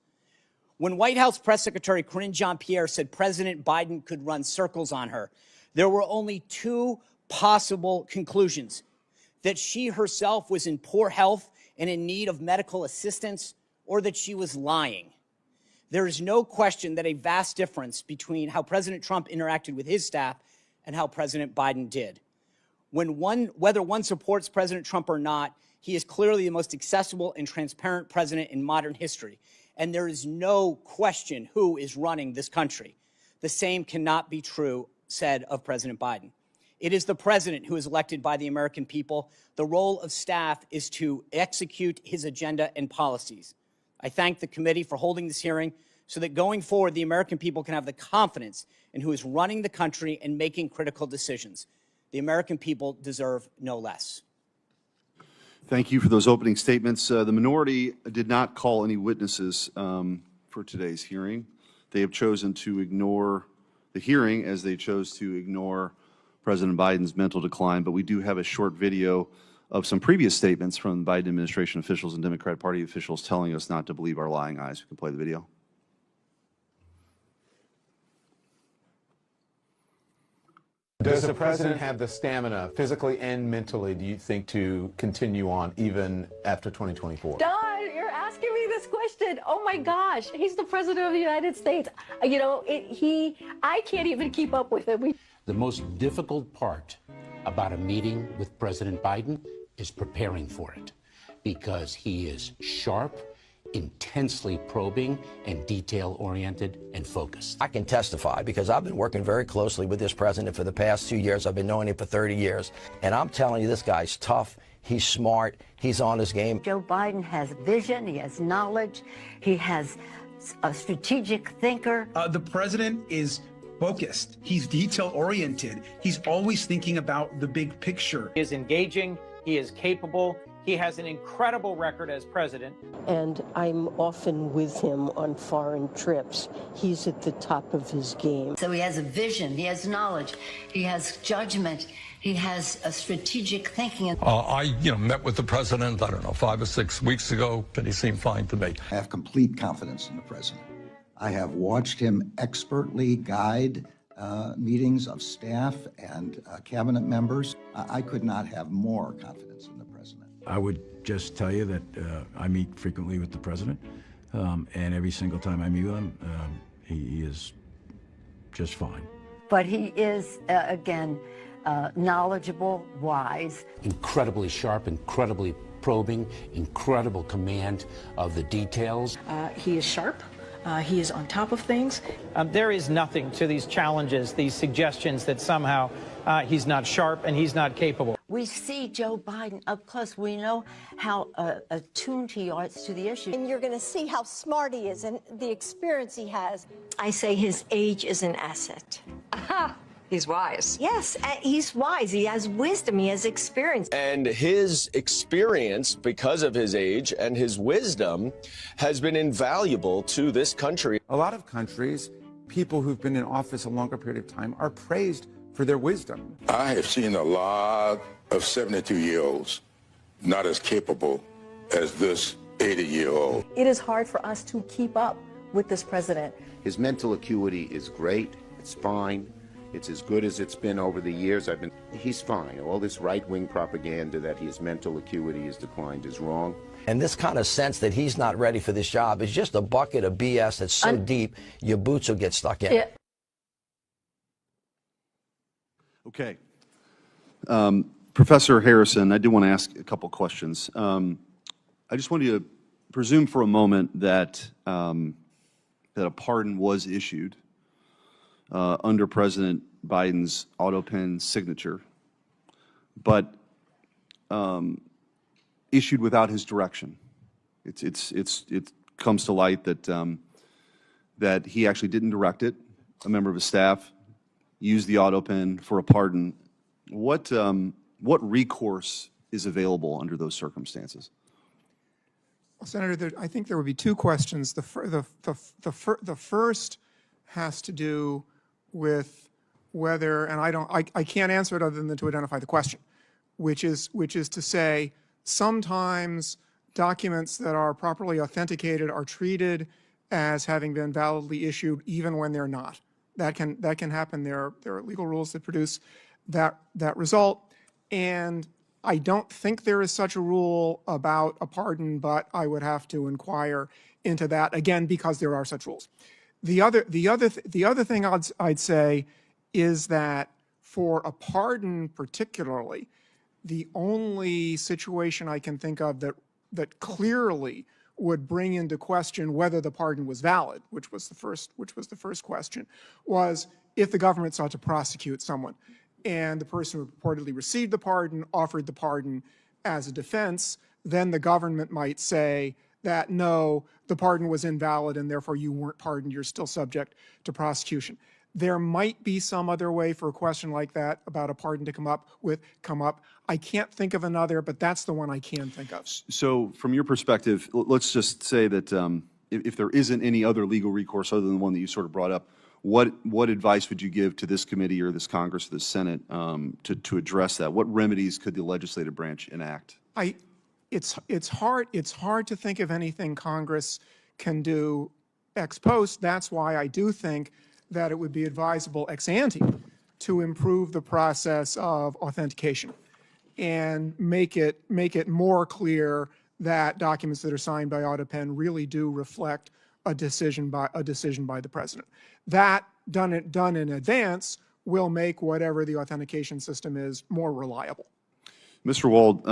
When White House Press Secretary Karine Jean-Pierre said President Biden could run circles on her, there were only two possible conclusions: that she herself was in poor health and in need of medical assistance, or that she was lying. There is no question that a vast difference between how President Trump interacted with his staff and how President Biden did. Whether one supports President Trump or not, he is clearly the most accessible and transparent president in modern history. And there is no question who is running this country. The same cannot be said of President Biden. It is the president who is elected by the American people. The role of staff is to execute his agenda and policies. I thank the committee for holding this hearing so that going forward, the American people can have the confidence in who is running the country and making critical decisions. The American people deserve no less. Thank you for those opening statements. The minority did not call any witnesses for today's hearing. They have chosen to ignore the hearing as they chose to ignore President Biden's mental decline, but we do have a short video of some previous statements from Biden administration officials and Democrat Party officials telling us not to believe our lying eyes. We can play the video. Does the president have the stamina, physically and mentally, do you think, to continue on even after 2024? Don, you're asking me this question. Oh my gosh, he's the president of the United States. You know, I can't even keep up with him. The most difficult part about a meeting with President Biden is preparing for it, because he is sharp, intensely probing, and detail-oriented and focused. I can testify because I've been working very closely with this president for the past 2 years. I've been knowing him for 30 years. And I'm telling you, this guy's tough. He's smart. He's on his game. Joe Biden has vision. He has knowledge. He has a strategic thinker. The president is focused. He's detail-oriented. He's always thinking about the big picture. He is engaging. He is capable. He has an incredible record as president. And I'm often with him on foreign trips. He's at the top of his game. So he has a vision, he has knowledge, he has judgment, he has a strategic thinking. I met with the president, 5 or 6 weeks ago, and he seemed fine to me. I have complete confidence in the president. I have watched him expertly guide meetings of staff and cabinet members. I could not have more confidence in the president. I would just tell you that I meet frequently with the president, and every single time I meet with him, he is just fine. But he is, again, knowledgeable, wise. Incredibly sharp, incredibly probing, incredible command of the details. He is sharp. He is on top of things. There is nothing to these challenges, these suggestions that somehow he's not sharp and he's not capable. We see Joe Biden up close. We know how attuned he is to the issue. And you're going to see how smart he is and the experience he has. I say his age is an asset. Aha! He's wise. Yes, he's wise. He has wisdom. He has experience. And his experience, because of his age and his wisdom, has been invaluable to this country. A lot of countries, people who've been in office a longer period of time are praised for their wisdom. I have seen a lot of 72-year-olds not as capable as this 80-year-old. It is hard for us to keep up with this president. His mental acuity is great. It's fine. It's as good as it's been over the years. He's fine. All this right-wing propaganda that his mental acuity has declined is wrong. And this kind of sense that he's not ready for this job is just a bucket of BS that's so deep, your boots will get stuck in. Okay. Professor Harrison, I do want to ask a couple questions. I just want you to presume for a moment that, that a pardon was issued under President Biden's auto pen signature, but issued without his direction. It comes to light that that he actually didn't direct it. A member of his staff used the auto pen for a pardon. What recourse is available under those circumstances? Well, Senator, I think there would be two questions. The first has to do with whether, and I can't answer it other than to identify the question, which is to say sometimes documents that are properly authenticated are treated as having been validly issued even when they're not. That can happen. There are legal rules that produce that result, and I don't think there is such a rule about a pardon, but I would have to inquire into that again because there are such rules. The other thing I'd say is that for a pardon particularly, the only situation I can think of that clearly would bring into question whether the pardon was valid, which was the first question, was if the government sought to prosecute someone and the person who reportedly received the pardon offered the pardon as a defense, then the government might say that no, the pardon was invalid and therefore you weren't pardoned, you're still subject to prosecution. There might be some other way for a question like that about a pardon to come up. I can't think of another, but that's the one I can think of. So from your perspective, let's just say that if there isn't any other legal recourse other than the one that you sort of brought up, what advice would you give to this committee or this Congress or the Senate to address that? What remedies could the legislative branch enact? It's hard to think of anything Congress can do ex post. That's why I do think that it would be advisable ex ante to improve the process of authentication and make it more clear that documents that are signed by auto pen really do reflect a decision by the president. That done in advance will make whatever the authentication system is more reliable. Mr. Wald,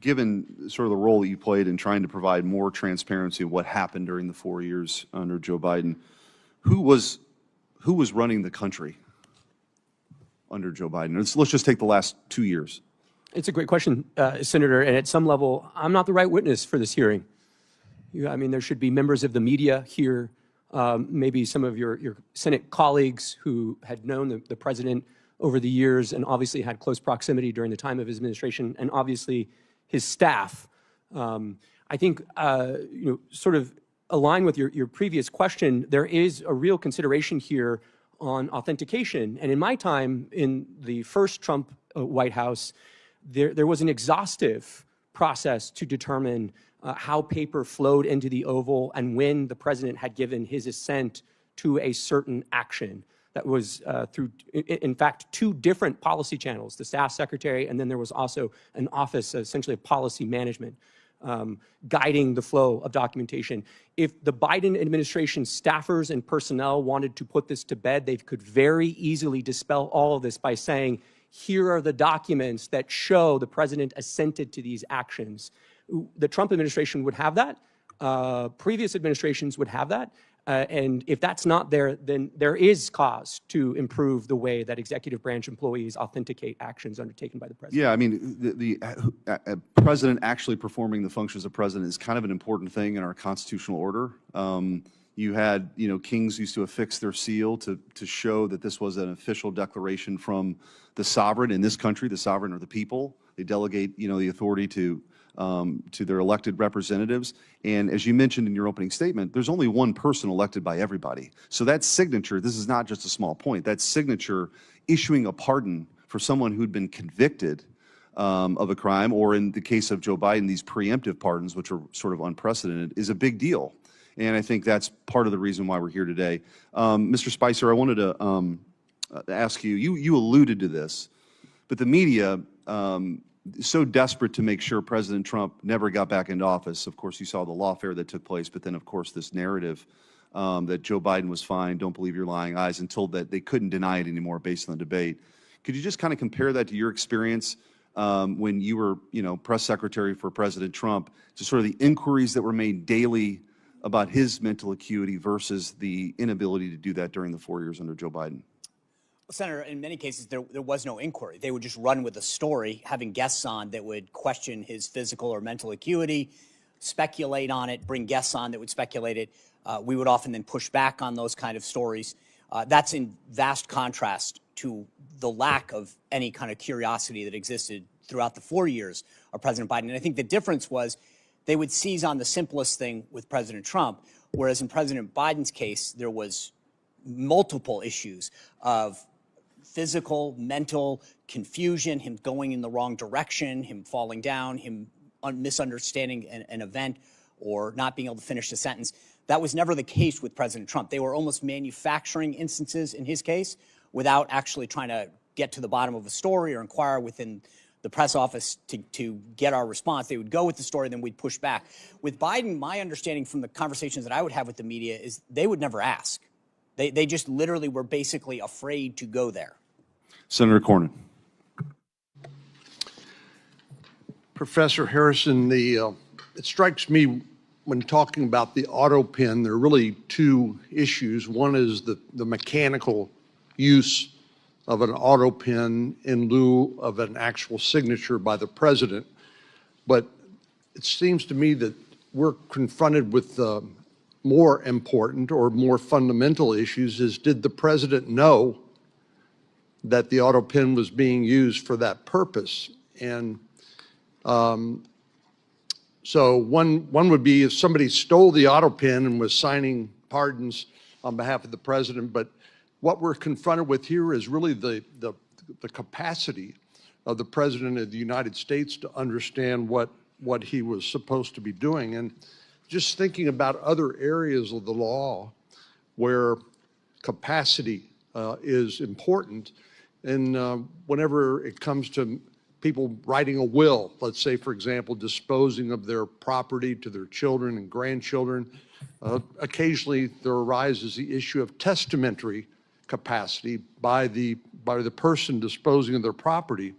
given sort of the role that you played in trying to provide more transparency of what happened during the 4 years under Joe Biden, who was running the country under Joe Biden? Let's just take the last 2 years. It's a great question, Senator, and at some level, I'm not the right witness for this hearing. I mean, there should be members of the media here, maybe some of your Senate colleagues who had known the president over the years and obviously had close proximity during the time of his administration, and obviously his staff. I think, sort of align with your previous question, there is a real consideration here on authentication. And in my time in the first Trump White House, there was an exhaustive process to determine how paper flowed into the Oval and when the president had given his assent to a certain action. That was through, in fact, 2 different policy channels, the staff secretary, and then there was also an office, essentially of policy management, guiding the flow of documentation. If the Biden administration staffers and personnel wanted to put this to bed, they could very easily dispel all of this by saying, here are the documents that show the president assented to these actions. The Trump administration would have that. Previous administrations would have that. And if that's not there, then there is cause to improve the way that executive branch employees authenticate actions undertaken by the president. Yeah, I mean, the president actually performing the functions of president is kind of an important thing in our constitutional order. You had, kings used to affix their seal to show that this was an official declaration from the sovereign. In this country, the sovereign are the people. They delegate, the authority to their elected representatives. And as you mentioned in your opening statement, there's only one person elected by everybody. So that signature, this is not just a small point, that signature issuing a pardon for someone who'd been convicted of a crime, or in the case of Joe Biden, these preemptive pardons, which are sort of unprecedented, is a big deal. And I think that's part of the reason why we're here today. Mr. Spicer, I wanted to ask you, you alluded to this, but the media is so desperate to make sure President Trump never got back into office. Of course, you saw the lawfare that took place, but then, of course, this narrative that Joe Biden was fine, don't believe your lying eyes, until that they couldn't deny it anymore based on the debate. Could you just kind of compare that to your experience when you were, press secretary for President Trump, to sort of the inquiries that were made daily about his mental acuity versus the inability to do that during the 4 years under Joe Biden? Well, Senator, in many cases, there was no inquiry. They would just run with a story, having guests on that would question his physical or mental acuity, speculate on it, bring guests on that would speculate it. We would often then push back on those kind of stories. That's in vast contrast to the lack of any kind of curiosity that existed throughout the 4 years of President Biden. And I think the difference was they would seize on the simplest thing with President Trump, whereas in President Biden's case, there was multiple issues of physical, mental confusion, him going in the wrong direction, him falling down, him misunderstanding an event or not being able to finish the sentence. That was never the case with President Trump. They were almost manufacturing instances in his case without actually trying to get to the bottom of a story or inquire within the press office to get our response. They would go with the story, then we'd push back. With Biden, my understanding from the conversations that I would have with the media is they would never ask. They just literally were basically afraid to go there. Senator Cornyn. Professor Harrison, it strikes me when talking about the auto pen, there are really two issues. One is the mechanical use of an auto pen in lieu of an actual signature by the president. But it seems to me that we're confronted with more important or more fundamental issues is, did the president know that the auto pen was being used for that purpose? And so one would be if somebody stole the auto pen and was signing pardons on behalf of the president, but what we're confronted with here is really the capacity of the President of the United States to understand what he was supposed to be doing. And just thinking about other areas of the law where capacity is important, and whenever it comes to people writing a will, let's say, for example, disposing of their property to their children and grandchildren, occasionally there arises the issue of testamentary capacity by the person disposing of their property.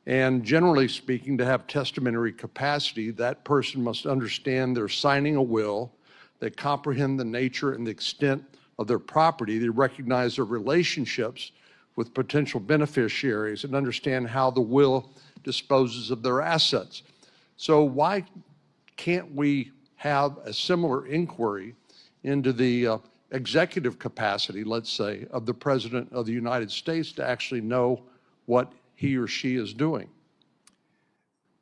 And generally speaking, to have testamentary capacity, that person must understand they're signing a will, they comprehend the nature and the extent of their property, they recognize their relationships with potential beneficiaries, and understand how the will disposes of their assets. So why can't we have a similar inquiry into the executive capacity, let's say, of the President of the United States to actually know what he or she is doing?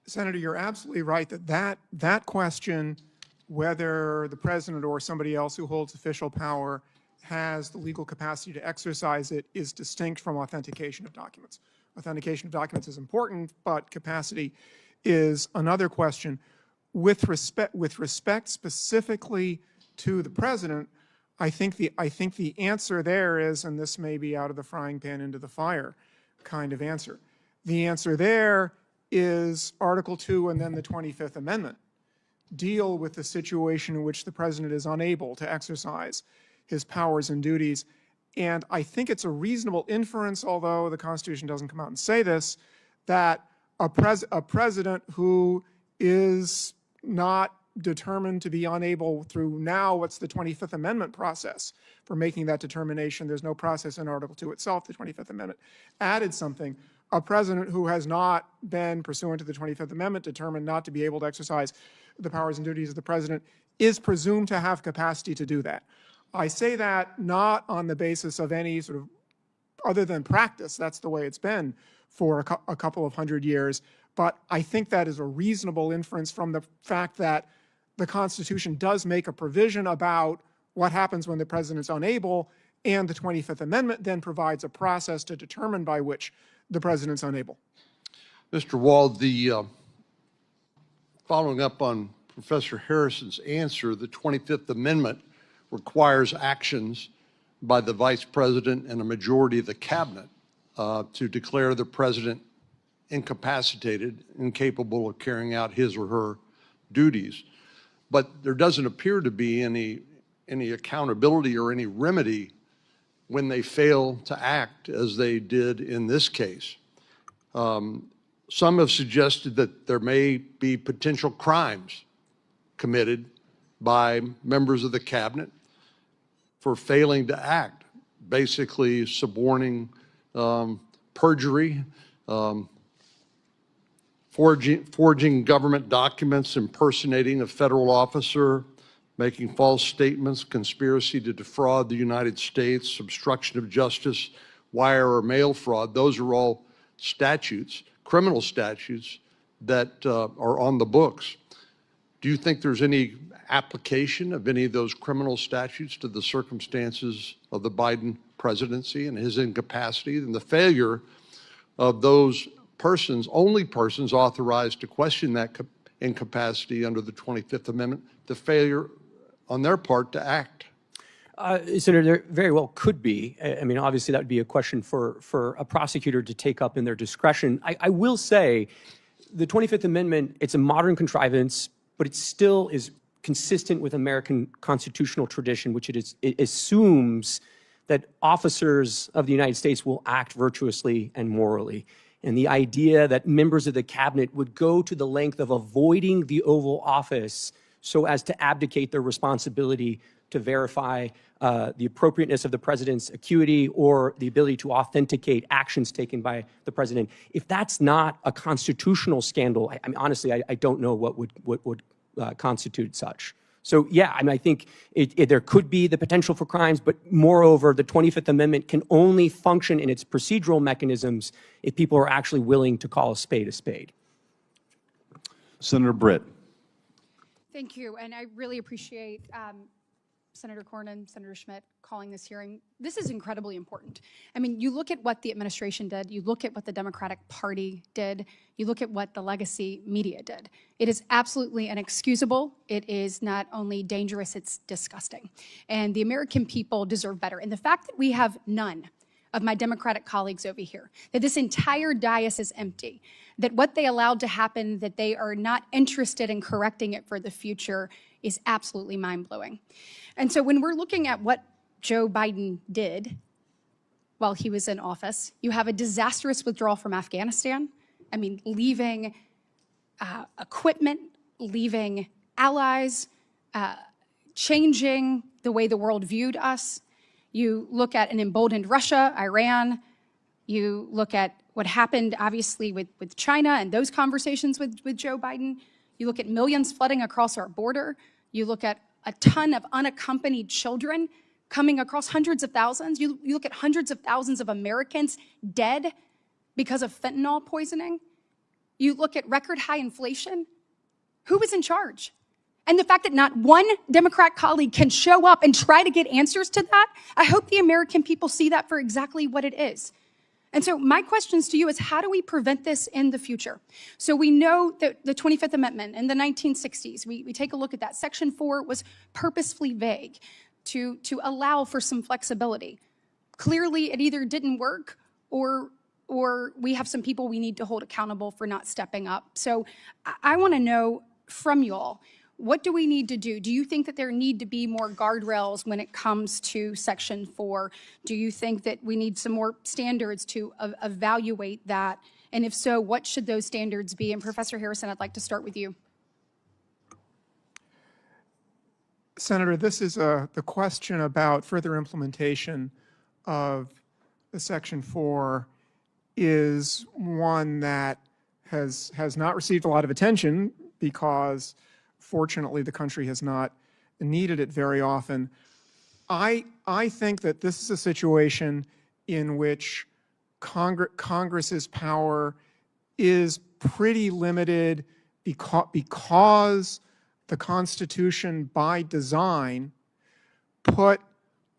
Senator, you're absolutely right that question, whether the president or somebody else who holds official power has the legal capacity to exercise it, is distinct from authentication of documents. Authentication of documents is important, but capacity is another question. With respect specifically to the president, I think the answer there is, and this may be out of the frying pan into the fire kind of answer. The answer there is Article 2 and then the 25th Amendment deal with the situation in which the president is unable to exercise his powers and duties. And I think it's a reasonable inference, although the Constitution doesn't come out and say this, that a president who is not determined to be unable through now what's the 25th Amendment process for making that determination. There's no process in Article 2 itself. The 25th Amendment added something. A president who has not been, pursuant to the 25th Amendment, determined not to be able to exercise the powers and duties of the president is presumed to have capacity to do that. I say that not on the basis of any sort of, other than practice, that's the way it's been for a couple of hundred years, but I think that is a reasonable inference from the fact that the Constitution does make a provision about what happens when the president's unable, and the 25th Amendment then provides a process to determine by which the president's unable. Mr. Wald, following up on Professor Harrison's answer, the 25th Amendment requires actions by the Vice President and a majority of the Cabinet to declare the President incapacitated, incapable of carrying out his or her duties. But there doesn't appear to be any accountability or any remedy when they fail to act as they did in this case. Some have suggested that there may be potential crimes committed by members of the Cabinet for failing to act, basically suborning perjury, forging government documents, impersonating a federal officer, making false statements, conspiracy to defraud the United States, obstruction of justice, wire or mail fraud. Those are all statutes, criminal statutes that are on the books. Do you think there's any application of any of those criminal statutes to the circumstances of the Biden presidency and his incapacity and the failure of those persons, only persons authorized to question that incapacity under the 25th Amendment, the failure on their part to act? Senator, there very well could be. I mean, obviously, that would be a question for a prosecutor to take up in their discretion. I will say the 25th Amendment, it's a modern contrivance, but it still is consistent with American constitutional tradition, which it assumes that officers of the United States will act virtuously and morally. And the idea that members of the Cabinet would go to the length of avoiding the Oval Office so as to abdicate their responsibility to verify the appropriateness of the president's acuity or the ability to authenticate actions taken by the president. If that's not a constitutional scandal, I mean, honestly, I don't know what would constitute such. So yeah, I mean, I think there could be the potential for crimes, but moreover, the 25th Amendment can only function in its procedural mechanisms if people are actually willing to call a spade a spade. Senator Britt. Thank you, and I really appreciate Senator Cornyn, Senator Schmidt calling this hearing. This is incredibly important. I mean, you look at what the administration did, you look at what the Democratic Party did, you look at what the legacy media did. It is absolutely inexcusable. It is not only dangerous, it's disgusting. And the American people deserve better. And the fact that we have none of my Democratic colleagues over here, that this entire dais is empty, that what they allowed to happen, that they are not interested in correcting it for the future is absolutely mind-blowing. And so when we're looking at what Joe Biden did while he was in office, you have a disastrous withdrawal from Afghanistan. I mean, leaving equipment, leaving allies, changing the way the world viewed us. You look at an emboldened Russia, Iran. You look at what happened, obviously, with China and those conversations with Joe Biden. You look at millions flooding across our border. You look at a ton of unaccompanied children coming across, hundreds of thousands. You look at hundreds of thousands of Americans dead because of fentanyl poisoning. You look at record high inflation. Who was in charge? And the fact that not one Democrat colleague can show up and try to get answers to that, I hope the American people see that for exactly what it is. And so my questions to you is, how do we prevent this in the future? So we know that the 25th Amendment in the 1960s, we take a look at that. Section 4 was purposefully vague to allow for some flexibility. Clearly, it either didn't work or we have some people we need to hold accountable for not stepping up. So I want to know from you all, what do we need to do? Do you think that there need to be more guardrails when it comes to Section 4? Do you think that we need some more standards to evaluate that? And if so, what should those standards be? And Professor Harrison, I'd like to start with you. Senator, this is the question about further implementation of the Section 4 is one that has not received a lot of attention because fortunately, the country has not needed it very often. I think that this is a situation in which Congress's power is pretty limited because the Constitution, by design, put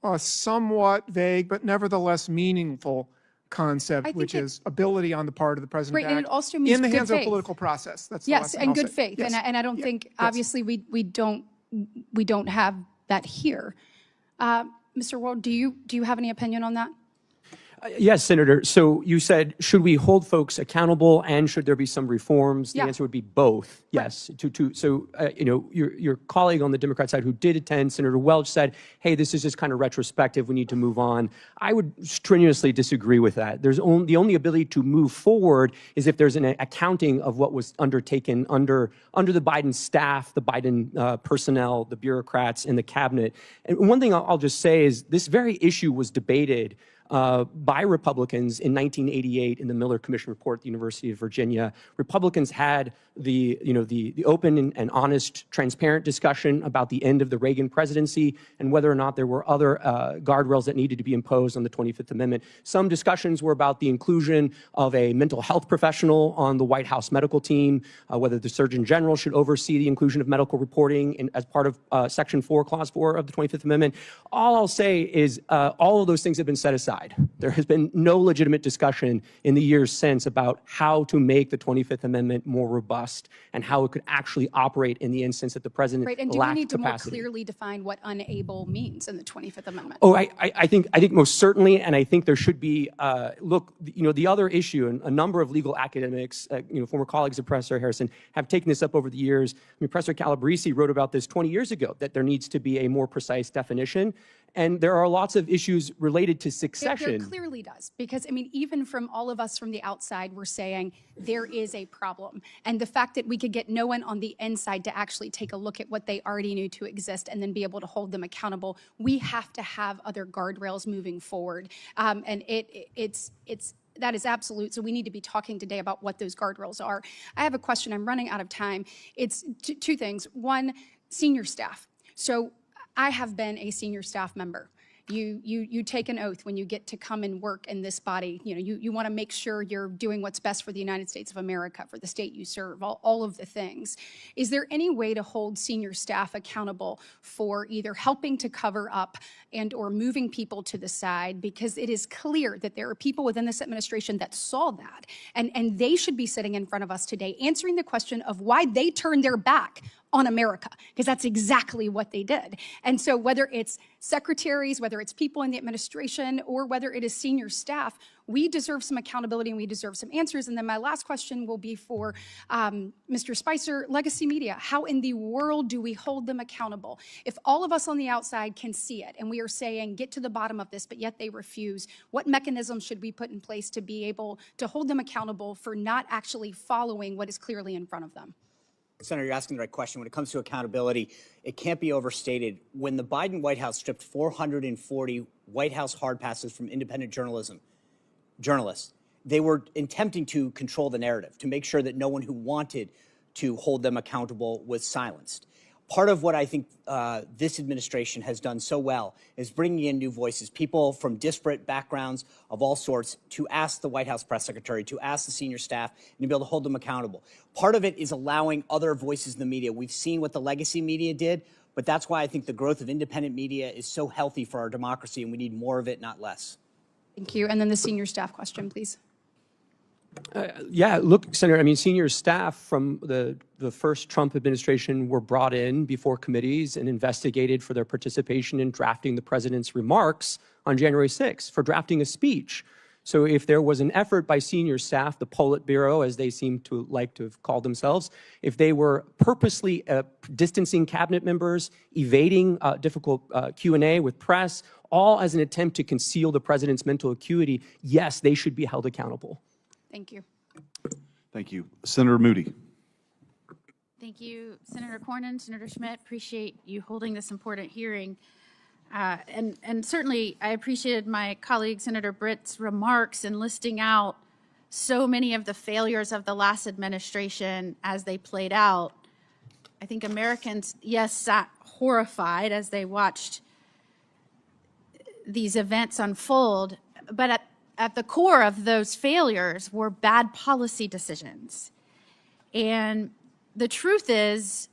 a somewhat vague but nevertheless meaningful concept, think which it- is ability on the part of the president Right, to and act it also means in the good hands of a faith. political process. That's the Yes, last thing and I'll good say. faith. Yes. And I don't think, obviously, we don't have that here. Mr. Ward, do you have any opinion on that? Yes, Senator. So you said, should we hold folks accountable and should there be some reforms? The Yeah. answer would be both. Yes. So, your colleague on the Democrat side who did attend, Senator Welch, said, hey, this is just kind of retrospective. We need to move on. I would strenuously disagree with that. The only ability to move forward is if there's an accounting of what was undertaken under the Biden staff, the Biden personnel, the bureaucrats, and the cabinet. And one thing I'll just say is this very issue was debated by Republicans in 1988 in the Miller Commission report at the University of Virginia. Republicans had the open and honest, transparent discussion about the end of the Reagan presidency and whether or not there were other guardrails that needed to be imposed on the 25th Amendment. Some discussions were about the inclusion of a mental health professional on the White House medical team, whether the Surgeon General should oversee the inclusion of medical reporting as part of Section 4, Clause 4 of the 25th Amendment. All I'll say is all of those things have been set aside. There has been no legitimate discussion in the years since about how to make the 25th Amendment more robust and how it could actually operate in the instance that the president Right, and do we lacked need to capacity. more clearly define what unable means in the 25th Amendment? Oh, I think most certainly, and I think there should be. Look, the other issue, and a number of legal academics, former colleagues of Professor Harrison, have taken this up over the years. Professor Calabresi wrote about this 20 years ago, that there needs to be a more precise definition. And there are lots of issues related to succession. There clearly does, because even from all of us from the outside, we're saying there is a problem. And the fact that we could get no one on the inside to actually take a look at what they already knew to exist and then be able to hold them accountable, we have to have other guardrails moving forward. And that is absolute. So we need to be talking today about what those guardrails are. I have a question. I'm running out of time. It's two things. One, senior staff. So I have been a senior staff member. You take an oath when you get to come and work in this body. You want to make sure you're doing what's best for the United States of America, for the state you serve, all of the things. Is there any way to hold senior staff accountable for either helping to cover up and or moving people to the side? Because it is clear that there are people within this administration that saw that, and they should be sitting in front of us today answering the question of why they turned their back on America, because that's exactly what they did. And so whether it's secretaries, whether it's people in the administration, or whether it is senior staff, we deserve some accountability and we deserve some answers. And then my last question will be for Mr. Spicer, legacy media. How in the world do we hold them accountable? If all of us on the outside can see it and we are saying, get to the bottom of this, but yet they refuse, what mechanisms should we put in place to be able to hold them accountable for not actually following what is clearly in front of them? Senator, you're asking the right question. When it comes to accountability, it can't be overstated. When the Biden White House stripped 440 White House hard passes from independent journalists, they were attempting to control the narrative, to make sure that no one who wanted to hold them accountable was silenced. Part of what I think this administration has done so well is bringing in new voices, people from disparate backgrounds of all sorts, to ask the White House press secretary, to ask the senior staff, and to be able to hold them accountable. Part of it is allowing other voices in the media. We've seen what the legacy media did, but that's why I think the growth of independent media is so healthy for our democracy, and we need more of it, not less. Thank you. And then the senior staff question, please. Yeah, look, Senator, senior staff from the first Trump administration were brought in before committees and investigated for their participation in drafting the president's remarks on January 6th, for drafting a speech. So if there was an effort by senior staff, the Politburo, as they seem to like to have called themselves, if they were purposely distancing cabinet members, evading difficult Q&A with press, all as an attempt to conceal the president's mental acuity, yes, they should be held accountable. Thank you. Thank you. Senator Moody. Thank you, Senator Cornyn, Senator Schmidt. Appreciate you holding this important hearing. And certainly I appreciated my colleague, Senator Britt's remarks in listing out so many of the failures of the last administration as they played out. I think Americans, yes, sat horrified as they watched these events unfold, but at the core of those failures were bad policy decisions. And the truth is,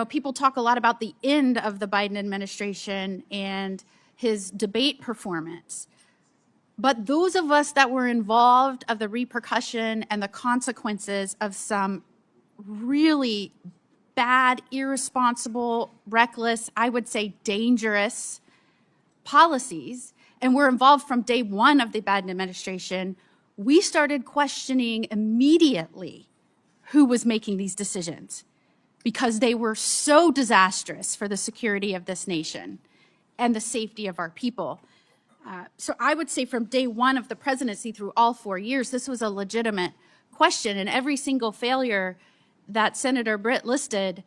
people talk a lot about the end of the Biden administration and his debate performance. But those of us that were involved of the repercussion and the consequences of some really bad, irresponsible, reckless, I would say dangerous policies, and were involved from day one of the Biden administration, we started questioning immediately who was making these decisions because they were so disastrous for the security of this nation and the safety of our people. So I would say from day one of the presidency through all 4 years, this was a legitimate question, and every single failure that Senator Britt listed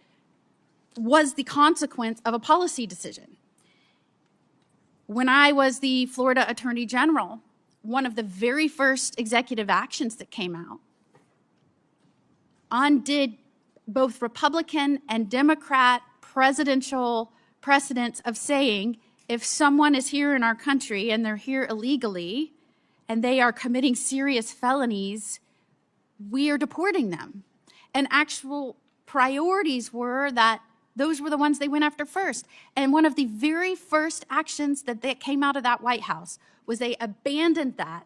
was the consequence of a policy decision. When I was the Florida Attorney General, one of the very first executive actions that came out undid both Republican and Democrat presidential precedents of saying, if someone is here in our country and they're here illegally and they are committing serious felonies, we are deporting them. And actual priorities were that those were the ones they went after first. And one of the very first actions that came out of that White House was they abandoned that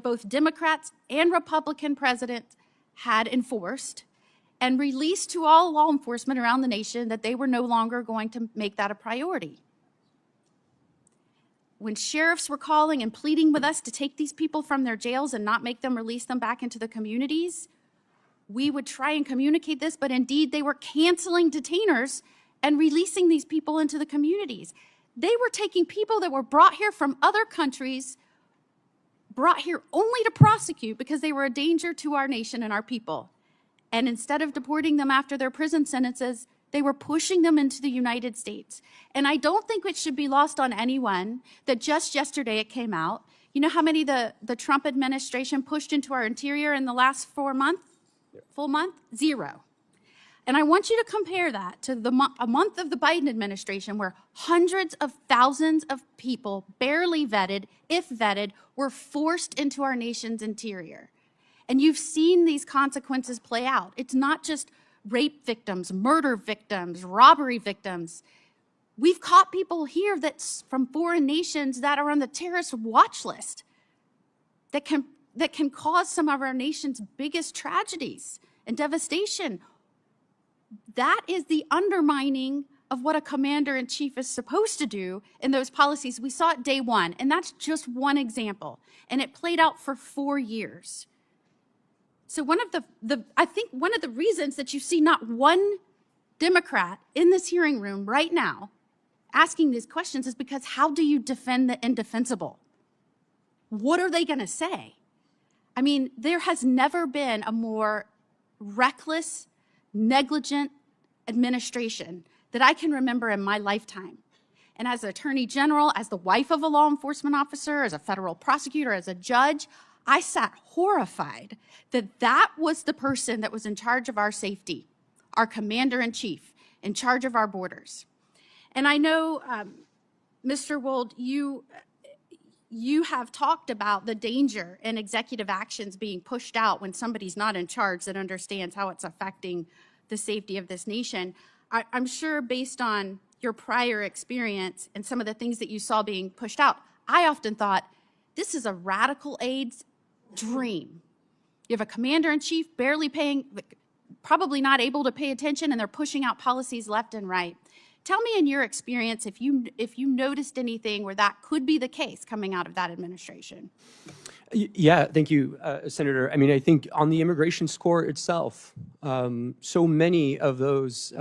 both Democrats and Republican presidents had enforced and released to all law enforcement around the nation that they were no longer going to make that a priority. When sheriffs were calling and pleading with us to take these people from their jails and not make them release them back into the communities, we would try and communicate this, but indeed they were canceling detainers and releasing these people into the communities. They were taking people that were brought here from other countries, brought here only to prosecute because they were a danger to our nation and our people. And instead of deporting them after their prison sentences, they were pushing them into the United States. And I don't think it should be lost on anyone that just yesterday it came out. You know how many the Trump administration pushed into our interior in the last 4 months? Full month? 0. And I want you to compare that to a month of the Biden administration where hundreds of thousands of people, barely vetted, if vetted, were forced into our nation's interior. And you've seen these consequences play out. It's not just rape victims, murder victims, robbery victims. We've caught people here that's from foreign nations that are on the terrorist watch list that can cause some of our nation's biggest tragedies and devastation. That is the undermining of what a commander-in-chief is supposed to do in those policies. We saw it day one, and that's just one example. And it played out for 4 years. So I think one of the reasons that you see not one Democrat in this hearing room right now asking these questions is because how do you defend the indefensible? What are they going to say? I mean, there has never been a more reckless, negligent administration that I can remember in my lifetime. And as Attorney General, as the wife of a law enforcement officer, as a federal prosecutor, as a judge, I sat horrified that that was the person that was in charge of our safety, our commander-in-chief, in charge of our borders. And I know, Mr. Wold, you have talked about the danger in executive actions being pushed out when somebody's not in charge that understands how it's affecting the safety of this nation. I'm sure based on your prior experience and some of the things that you saw being pushed out, I often thought, this is a radical aide's dream. You have a commander-in-chief barely paying, probably not able to pay attention, and they're pushing out policies left and right. Tell me in your experience if you noticed anything where that could be the case coming out of that administration. Yeah, thank you, Senator. I mean, I think on the immigration score itself, so many of those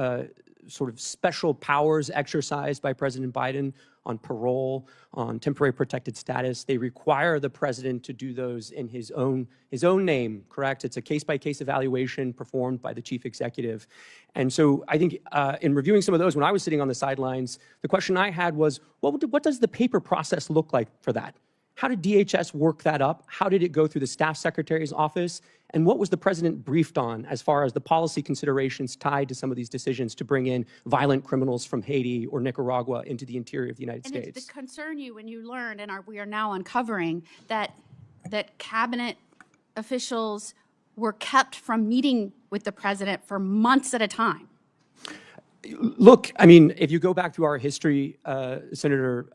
sort of special powers exercised by President Biden on parole, on temporary protected status, they require the president to do those in his own name, correct? It's a case-by-case evaluation performed by the chief executive. And so I think in reviewing some of those, when I was sitting on the sidelines, the question I had was, what does the paper process look like for that? How did DHS work that up? How did it go through the staff secretary's office? And what was the president briefed on as far as the policy considerations tied to some of these decisions to bring in violent criminals from Haiti or Nicaragua into the interior of the United States? And did it concern you when you learned, and we are now uncovering, that cabinet officials were kept from meeting with the president for months at a time? Look, I mean, if you go back through our history, Senator,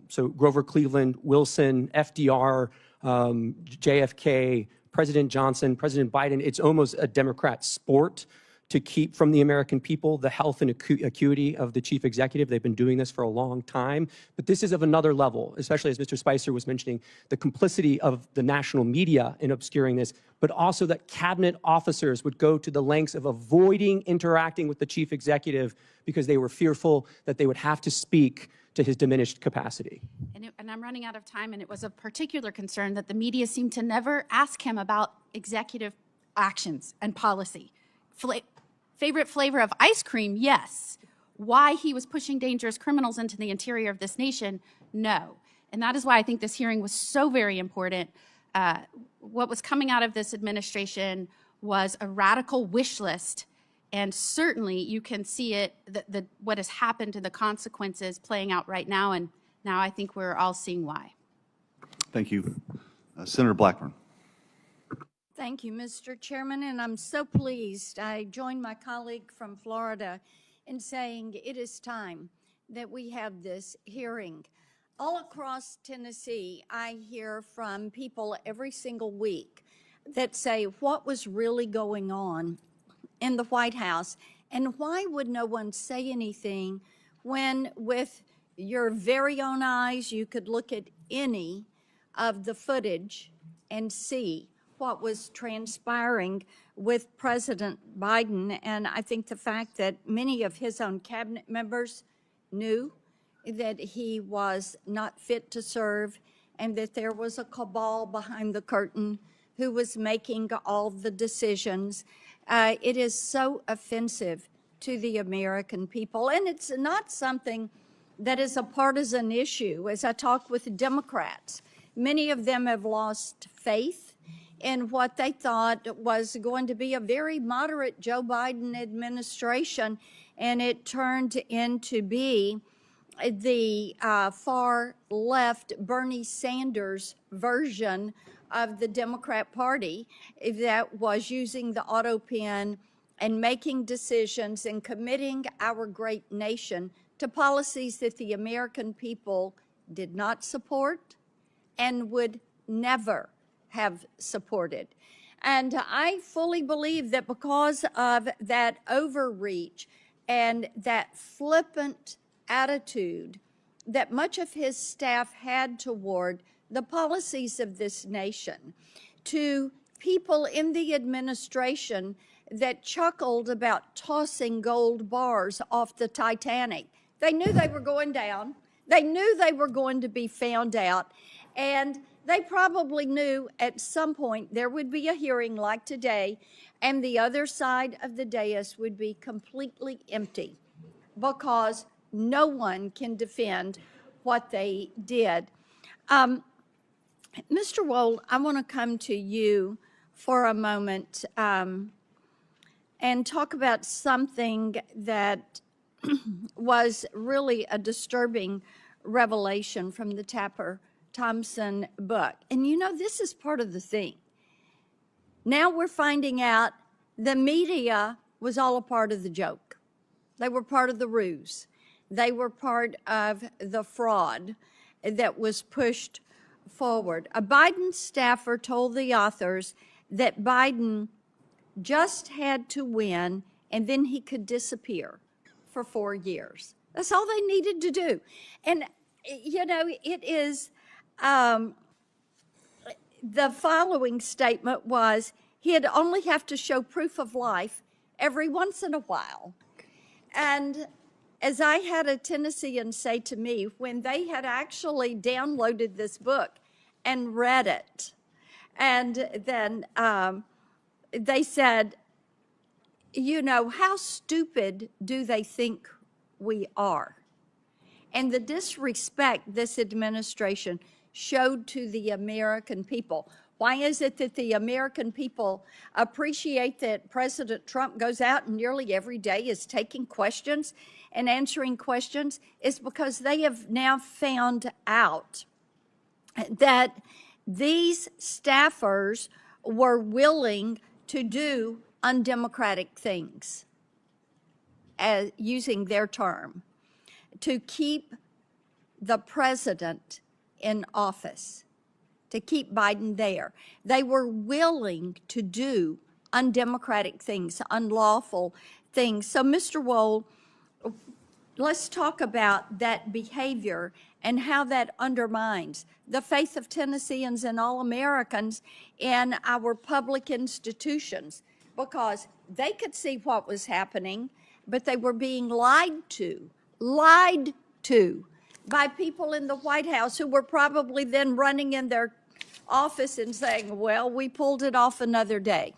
so Grover Cleveland, Wilson, FDR, JFK, President Johnson, President Biden, it's almost a Democrat sport to keep from the American people the health and acuity of the chief executive. They've been doing this for a long time. But this is of another level, especially as Mr. Spicer was mentioning, the complicity of the national media in obscuring this, but also that cabinet officers would go to the lengths of avoiding interacting with the chief executive because they were fearful that they would have to speak to his diminished capacity. And I'm running out of time, and it was a particular concern that the media seemed to never ask him about executive actions and policy. Favorite flavor of ice cream? Yes. Why he was pushing dangerous criminals into the interior of this nation? No. And that is why I think this hearing was so very important. What was coming out of this administration was a radical wish list, and certainly you can see it, what has happened to the consequences playing out right now, and now I think we're all seeing why. Thank you. Senator Blackburn. Thank you, Mr. Chairman, and I'm so pleased. I join my colleague from Florida in saying it is time that we have this hearing. All across Tennessee, I hear from people every single week that say, what was really going on in the White House, and why would no one say anything when, with your very own eyes, you could look at any of the footage and see what was transpiring with President Biden. And I think the fact that many of his own cabinet members knew that he was not fit to serve and that there was a cabal behind the curtain who was making all the decisions. It is so offensive to the American people. And it's not something that is a partisan issue. As I talk with Democrats, many of them have lost faith in what they thought was going to be a very moderate Joe Biden administration, and it turned into be the far left Bernie Sanders version of the Democrat Party that was using the auto pen and making decisions and committing our great nation to policies that the American people did not support and would never have supported. And I fully believe that because of that overreach and that flippant attitude that much of his staff had toward the policies of this nation, to people in the administration that chuckled about tossing gold bars off the Titanic. They knew they were going down. They knew they were going to be found out. And they probably knew at some point there would be a hearing like today, and the other side of the dais would be completely empty because no one can defend what they did. Mr. Wold, I want to come to you for a moment and talk about something that was really a disturbing revelation from the Tapper Thompson book. And you know, this is part of the thing. Now we're finding out the media was all a part of the joke. They were part of the ruse. They were part of the fraud that was pushed forward. A Biden staffer told the authors that Biden just had to win and then he could disappear for 4 years. That's all they needed to do. And, you know, it is, the following statement was, he'd only have to show proof of life every once in a while. And as I had a Tennessean say to me, when they had actually downloaded this book and read it, and then they said, you know, how stupid do they think we are? And the disrespect this administration showed to the American people. Why is it that the American people appreciate that President Trump goes out and nearly every day is taking questions and answering questions? It's because they have now found out that these staffers were willing to do undemocratic things. as using their term, to keep the president in office, to keep Biden there. They were willing to do undemocratic things, unlawful things. So, Mr. Wohl, let's talk about that behavior and how that undermines the faith of Tennesseans and all Americans in our public institutions, because they could see what was happening, but they were being lied to by people in the White House who were probably then running in their office and saying, well, we pulled it off another day.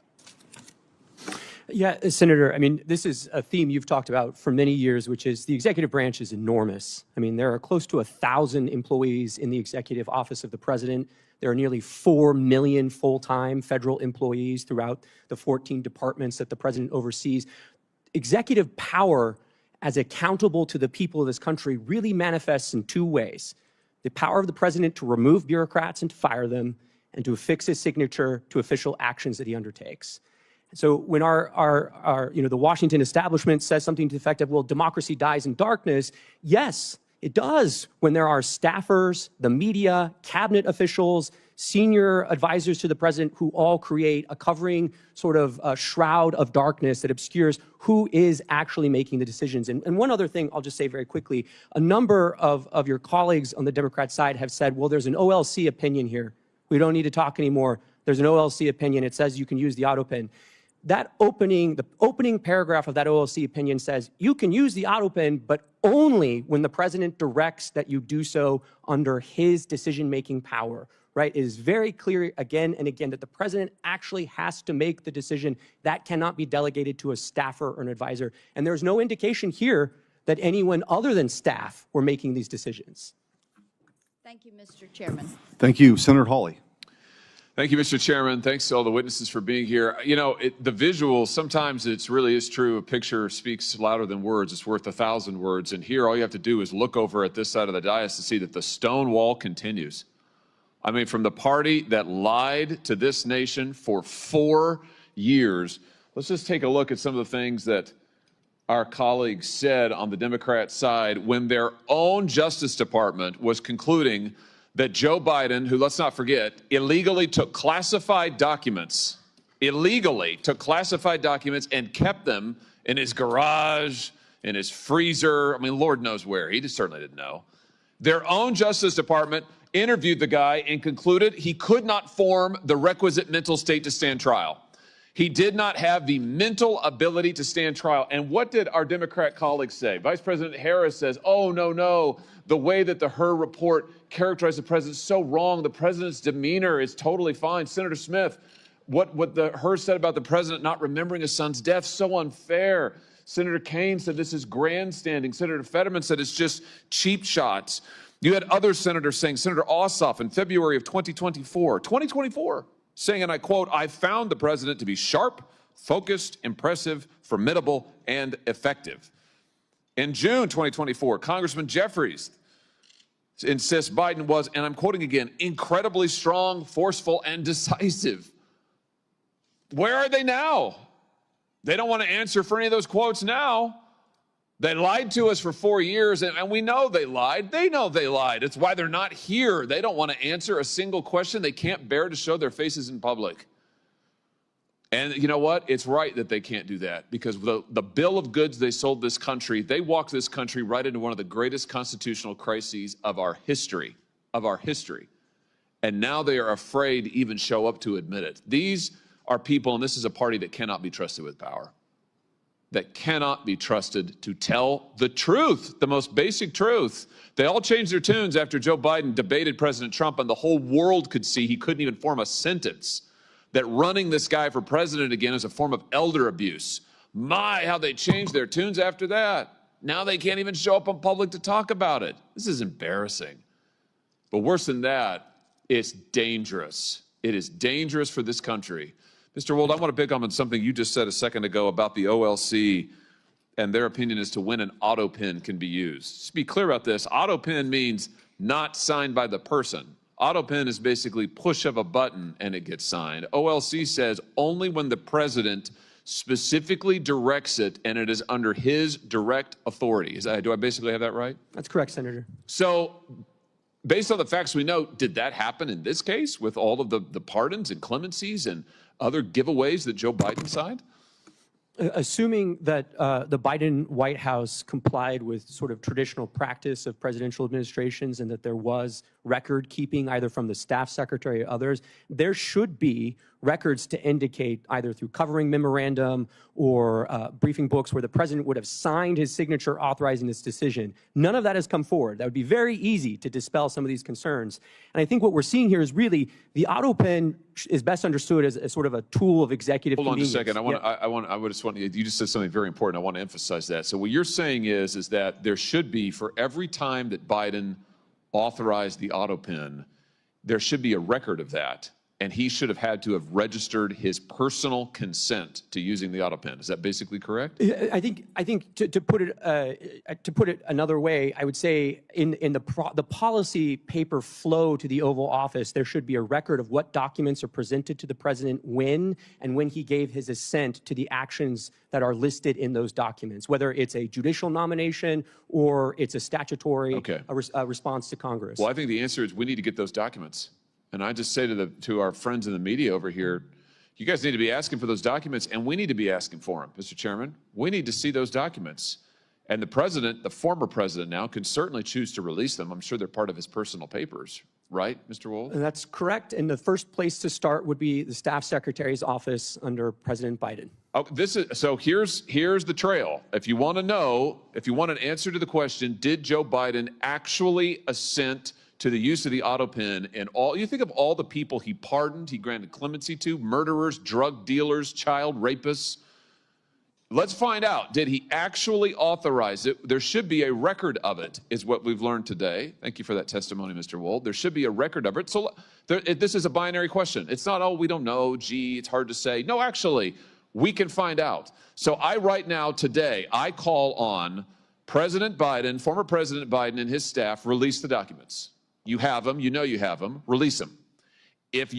Yeah, Senator, I mean, this is a theme you've talked about for many years, which is the executive branch is enormous. I mean, there are close to 1,000 employees in the executive office of the president. There are nearly 4 million full-time federal employees throughout the 14 departments that the president oversees. Executive power as accountable to the people of this country really manifests in two ways: the power of the president to remove bureaucrats and to fire them, and to affix his signature to official actions that he undertakes. So when the Washington establishment says something to the effect of, well, democracy dies in darkness, yes, it does when there are staffers, the media, cabinet officials, senior advisors to the president who all create a covering sort of shroud of darkness that obscures who is actually making the decisions. And one other thing I'll just say very quickly, a number of your colleagues on the Democrat side have said, well, there's an OLC opinion here. We don't need to talk anymore. There's an OLC opinion. It says you can use the auto pen. The opening paragraph of that OLC opinion says you can use the auto pen, but only when the president directs that you do so under his decision-making power, right? It is very clear again and again that the president actually has to make the decision. That cannot be delegated to a staffer or an advisor. And there's no indication here that anyone other than staff were making these decisions. Thank you, Mr. Chairman. Thank you. Senator Hawley. Thank you, Mr. Chairman. Thanks to all the witnesses for being here. You know, the visual, sometimes it really is true. A picture speaks louder than words. It's worth 1,000 words. And here, all you have to do is look over at this side of the dais to see that the stone wall continues. I mean, from the party that lied to this nation for 4 years, let's just take a look at some of the things that our colleagues said on the Democrat side when their own Justice Department was concluding that Joe Biden, who, let's not forget, illegally took classified documents and kept them in his garage, in his freezer. I mean, Lord knows where. He just certainly didn't know. Their own Justice Department interviewed the guy and concluded he could not form the requisite mental state to stand trial. He did not have the mental ability to stand trial. And what did our Democrat colleagues say? Vice President Harris says, oh, no, the way that the Hur report characterized the president is so wrong. The president's demeanor is totally fine. Senator Smith, what the Hur said about the president not remembering his son's death, so unfair. Senator Kaine said this is grandstanding. Senator Fetterman said it's just cheap shots. You had other senators saying, Senator Ossoff in February of 2024, saying, and I quote, I found the president to be sharp, focused, impressive, formidable, and effective. In June 2024, Congressman Jeffries insists Biden was, and I'm quoting again, incredibly strong, forceful, and decisive. Where are they now? They don't want to answer for any of those quotes now. They lied to us for 4 years, and we know they lied. They know they lied. It's why they're not here. They don't want to answer a single question. They can't bear to show their faces in public. And you know what? It's right that they can't do that, because the bill of goods they sold this country, they walked this country right into one of the greatest constitutional crises of our history, And now they are afraid to even show up to admit it. These are people, and this is a party that cannot be trusted with power, that cannot be trusted to tell the truth, the most basic truth. They all changed their tunes after Joe Biden debated President Trump, and the whole world could see he couldn't even form a sentence, that running this guy for president again is a form of elder abuse. My, how they changed their tunes after that. Now they can't even show up in public to talk about it. This is embarrassing. But worse than that, it's dangerous. It is dangerous for this country. Mr. Wold, I want to pick up on something you just said a second ago about the OLC and their opinion as to when an auto pen can be used. Just be clear about this. Auto pen means not signed by the person. Auto pen is basically push of a button and it gets signed. OLC says only when the president specifically directs it, and it is under his direct authority. Do I basically have that right? That's correct, Senator. So, based on the facts we know, did that happen in this case with all of the pardons and clemencies and other giveaways that Joe Biden signed? Assuming that the Biden White House complied with sort of traditional practice of presidential administrations and that there was record keeping either from the staff secretary or others, there should be records to indicate either through covering memorandum or briefing books where the president would have signed his signature authorizing this decision. None of that has come forward. That would be very easy to dispel some of these concerns. And I think what we're seeing here is really the auto pen is best understood as sort of a tool of executive convenience. Hold on a second. You just said something very important. I want to emphasize that. So what you're saying is that there should be, for every time that Biden authorized the auto pen, there should be a record of that. And he should have had to have registered his personal consent to using the auto pen. Is that basically correct? I think to put it another way, I would say in the policy paper flow to the Oval Office, there should be a record of what documents are presented to the president when he gave his assent to the actions that are listed in those documents, whether it's a judicial nomination or it's a statutory response to Congress. Well, I think the answer is we need to get those documents. And I just say to our friends in the media over here, you guys need to be asking for those documents, and we need to be asking for them, Mr. Chairman. We need to see those documents. And the president, the former president now, can certainly choose to release them. I'm sure they're part of his personal papers, right, Mr. Wold? And that's correct. And the first place to start would be the staff secretary's office under President Biden. Oh, so here's the trail. If you want to know, if you want an answer to the question, did Joe Biden actually assent to the use of the auto pen and you think of all the people he pardoned, he granted clemency to, murderers, drug dealers, child rapists. Let's find out, did he actually authorize it? There should be a record of it, is what we've learned today. Thank you for that testimony, Mr. Wold. There should be a record of it. So this is a binary question. It's not, oh, we don't know, gee, it's hard to say. No, actually, we can find out. So right now, today, I call on President Biden, former President Biden and his staff, release the documents. You have them, you know you have them, release them. If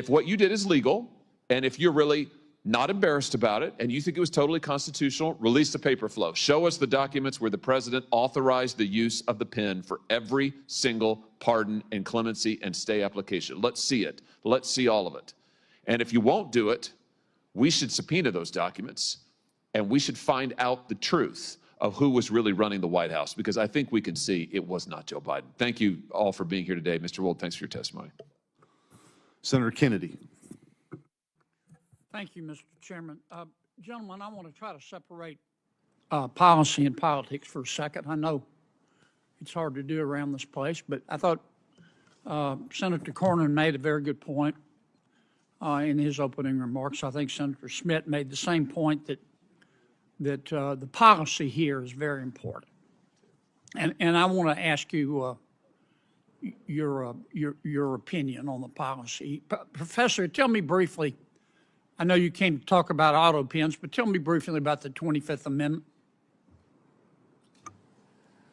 what you did is legal, and if you're really not embarrassed about it, and you think it was totally constitutional, release the paper flow. Show us the documents where the president authorized the use of the pen for every single pardon and clemency and stay application. Let's see it. Let's see all of it. And if you won't do it, we should subpoena those documents, and we should find out the truth of who was really running the White House, because I think we can see it was not Joe Biden. Thank you all for being here today. Mr. Wold, thanks for your testimony. Senator Kennedy. Thank you, Mr. Chairman. Gentlemen, I want to try to separate policy and politics for a second. I know it's hard to do around this place, but I thought Senator Cornyn made a very good point in his opening remarks. I think Senator Schmitt made the same point that the policy here is very important. And I want to ask you your opinion on the policy. Professor, tell me briefly, I know you came to talk about auto pens, but tell me briefly about the 25th Amendment.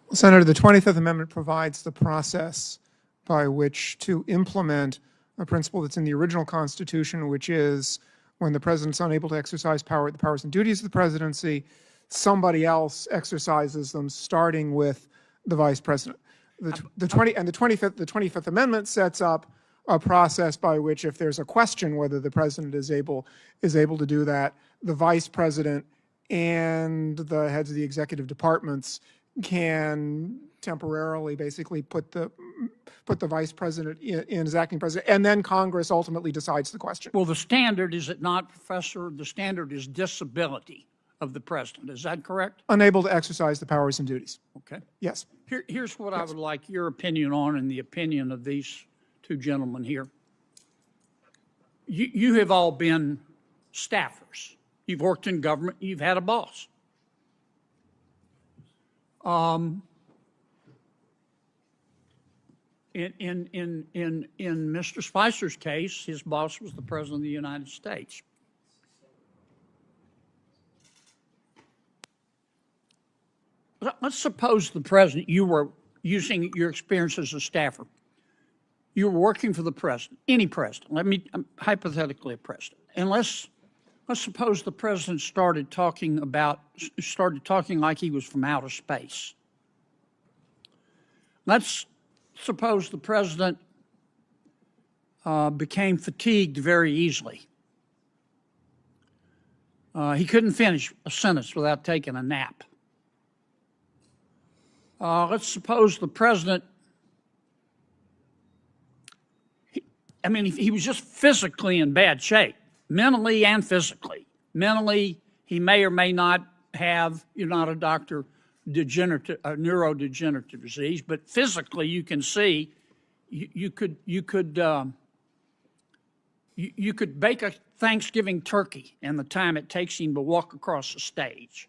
Well, Senator, the 25th Amendment provides the process by which to implement a principle that's in the original Constitution, which is when the president's unable to exercise the powers and duties of the presidency, somebody else exercises them, starting with the vice president. The 25th Amendment sets up a process by which, if there's a question whether the president is able to do that, the vice president and the heads of the executive departments can temporarily basically put the vice president in as acting president, and then Congress ultimately decides the question. Well, the standard, is it not, Professor? The standard is disability of the president. Is that correct? Unable to exercise the powers and duties. Okay. Yes. Here's what I would like your opinion on, and the opinion of these two gentlemen here. You have all been staffers. You've worked in government. You've had a boss. In Mr. Spicer's case, his boss was the President of the United States. Let's suppose the President, you were using your experience as a staffer. You were working for the President, any President, hypothetically a President. And let's Let's suppose the president started talking like he was from outer space. Let's suppose the president became fatigued very easily. He couldn't finish a sentence without taking a nap. Let's suppose the president, he was just physically in bad shape, mentally and physically. Mentally, he may or may not have, you're not a doctor, neurodegenerative disease, but physically you can see you could bake a Thanksgiving turkey in the time it takes him to walk across the stage.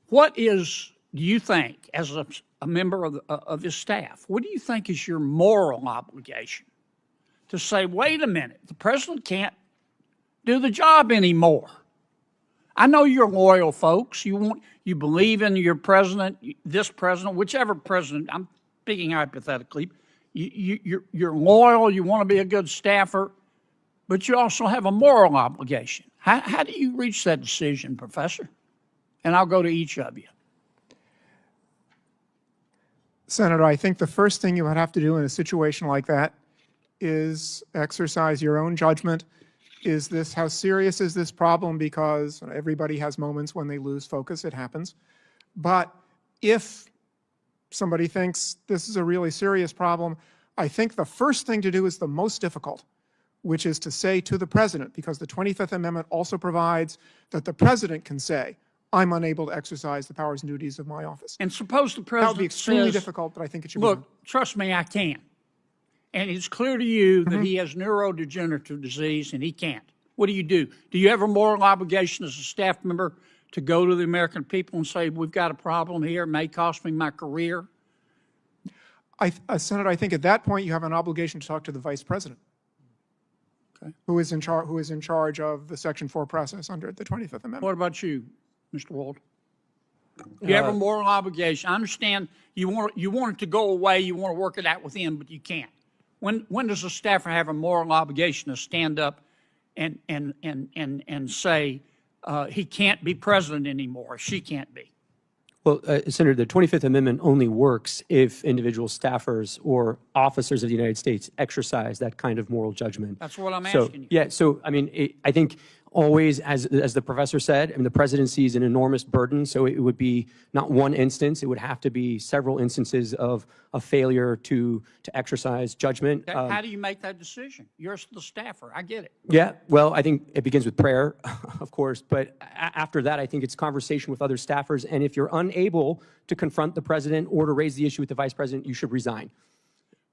What is, do you think, as a member of his staff, what do you think is your moral obligation to say, wait a minute, the president can't do the job anymore? I know you're loyal folks. You believe in your president, this president, whichever president. I'm speaking hypothetically. You're loyal. You want to be a good staffer, but you also have a moral obligation. How do you reach that decision, Professor? And I'll go to each of you. Senator, I think the first thing you would have to do in a situation like that is exercise your own judgment. How serious is this problem? Because everybody has moments when they lose focus, it happens. But if somebody thinks this is a really serious problem, I think the first thing to do is the most difficult, which is to say to the president, because the 25th Amendment also provides that the president can say, I'm unable to exercise the powers and duties of my office. And suppose the president That would be extremely says, difficult, but I think it should be look, done. trust me, I can. And it's clear to you that he has neurodegenerative disease and he can't. What do? Do you have a moral obligation as a staff member to go to the American people and say, we've got a problem here, it may cost me my career? Senator, I think at that point you have an obligation to talk to the vice president, who is in charge of the Section 4 process under the 25th Amendment. What about you, Mr. Wald? Do you have a moral obligation? I understand you want it to go away, you want to work it out with him, but you can't. When does a staffer have a moral obligation to stand up and say he can't be president anymore, she can't be? Well, Senator, the 25th Amendment only works if individual staffers or officers of the United States exercise that kind of moral judgment. That's what I'm asking you. Yeah, so, I think always, as the professor said, the presidency is an enormous burden, so it would be not one instance, it would have to be several instances of a failure to exercise judgment. How do you make that decision? You're the staffer, I get it. Yeah, well, I think it begins with prayer, of course, but after that, I think it's conversation with other staffers, and if you're unable to confront the president or to raise the issue with the vice president, you should resign.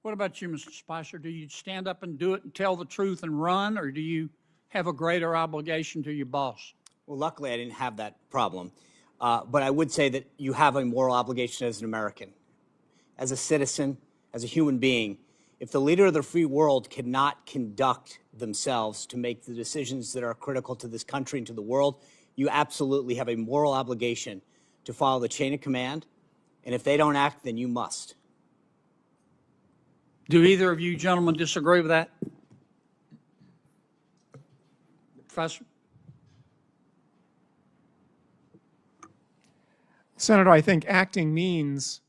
What about you, Mr. Spicer? Do you stand up and do it and tell the truth and run, or do you have a greater obligation to your boss? Well, luckily I didn't have that problem. But I would say that you have a moral obligation as an American, as a citizen, as a human being. If the leader of the free world cannot conduct themselves to make the decisions that are critical to this country and to the world, you absolutely have a moral obligation to follow the chain of command. And if they don't act, then you must. Do either of you gentlemen disagree with that? Professor? Senator, I think acting means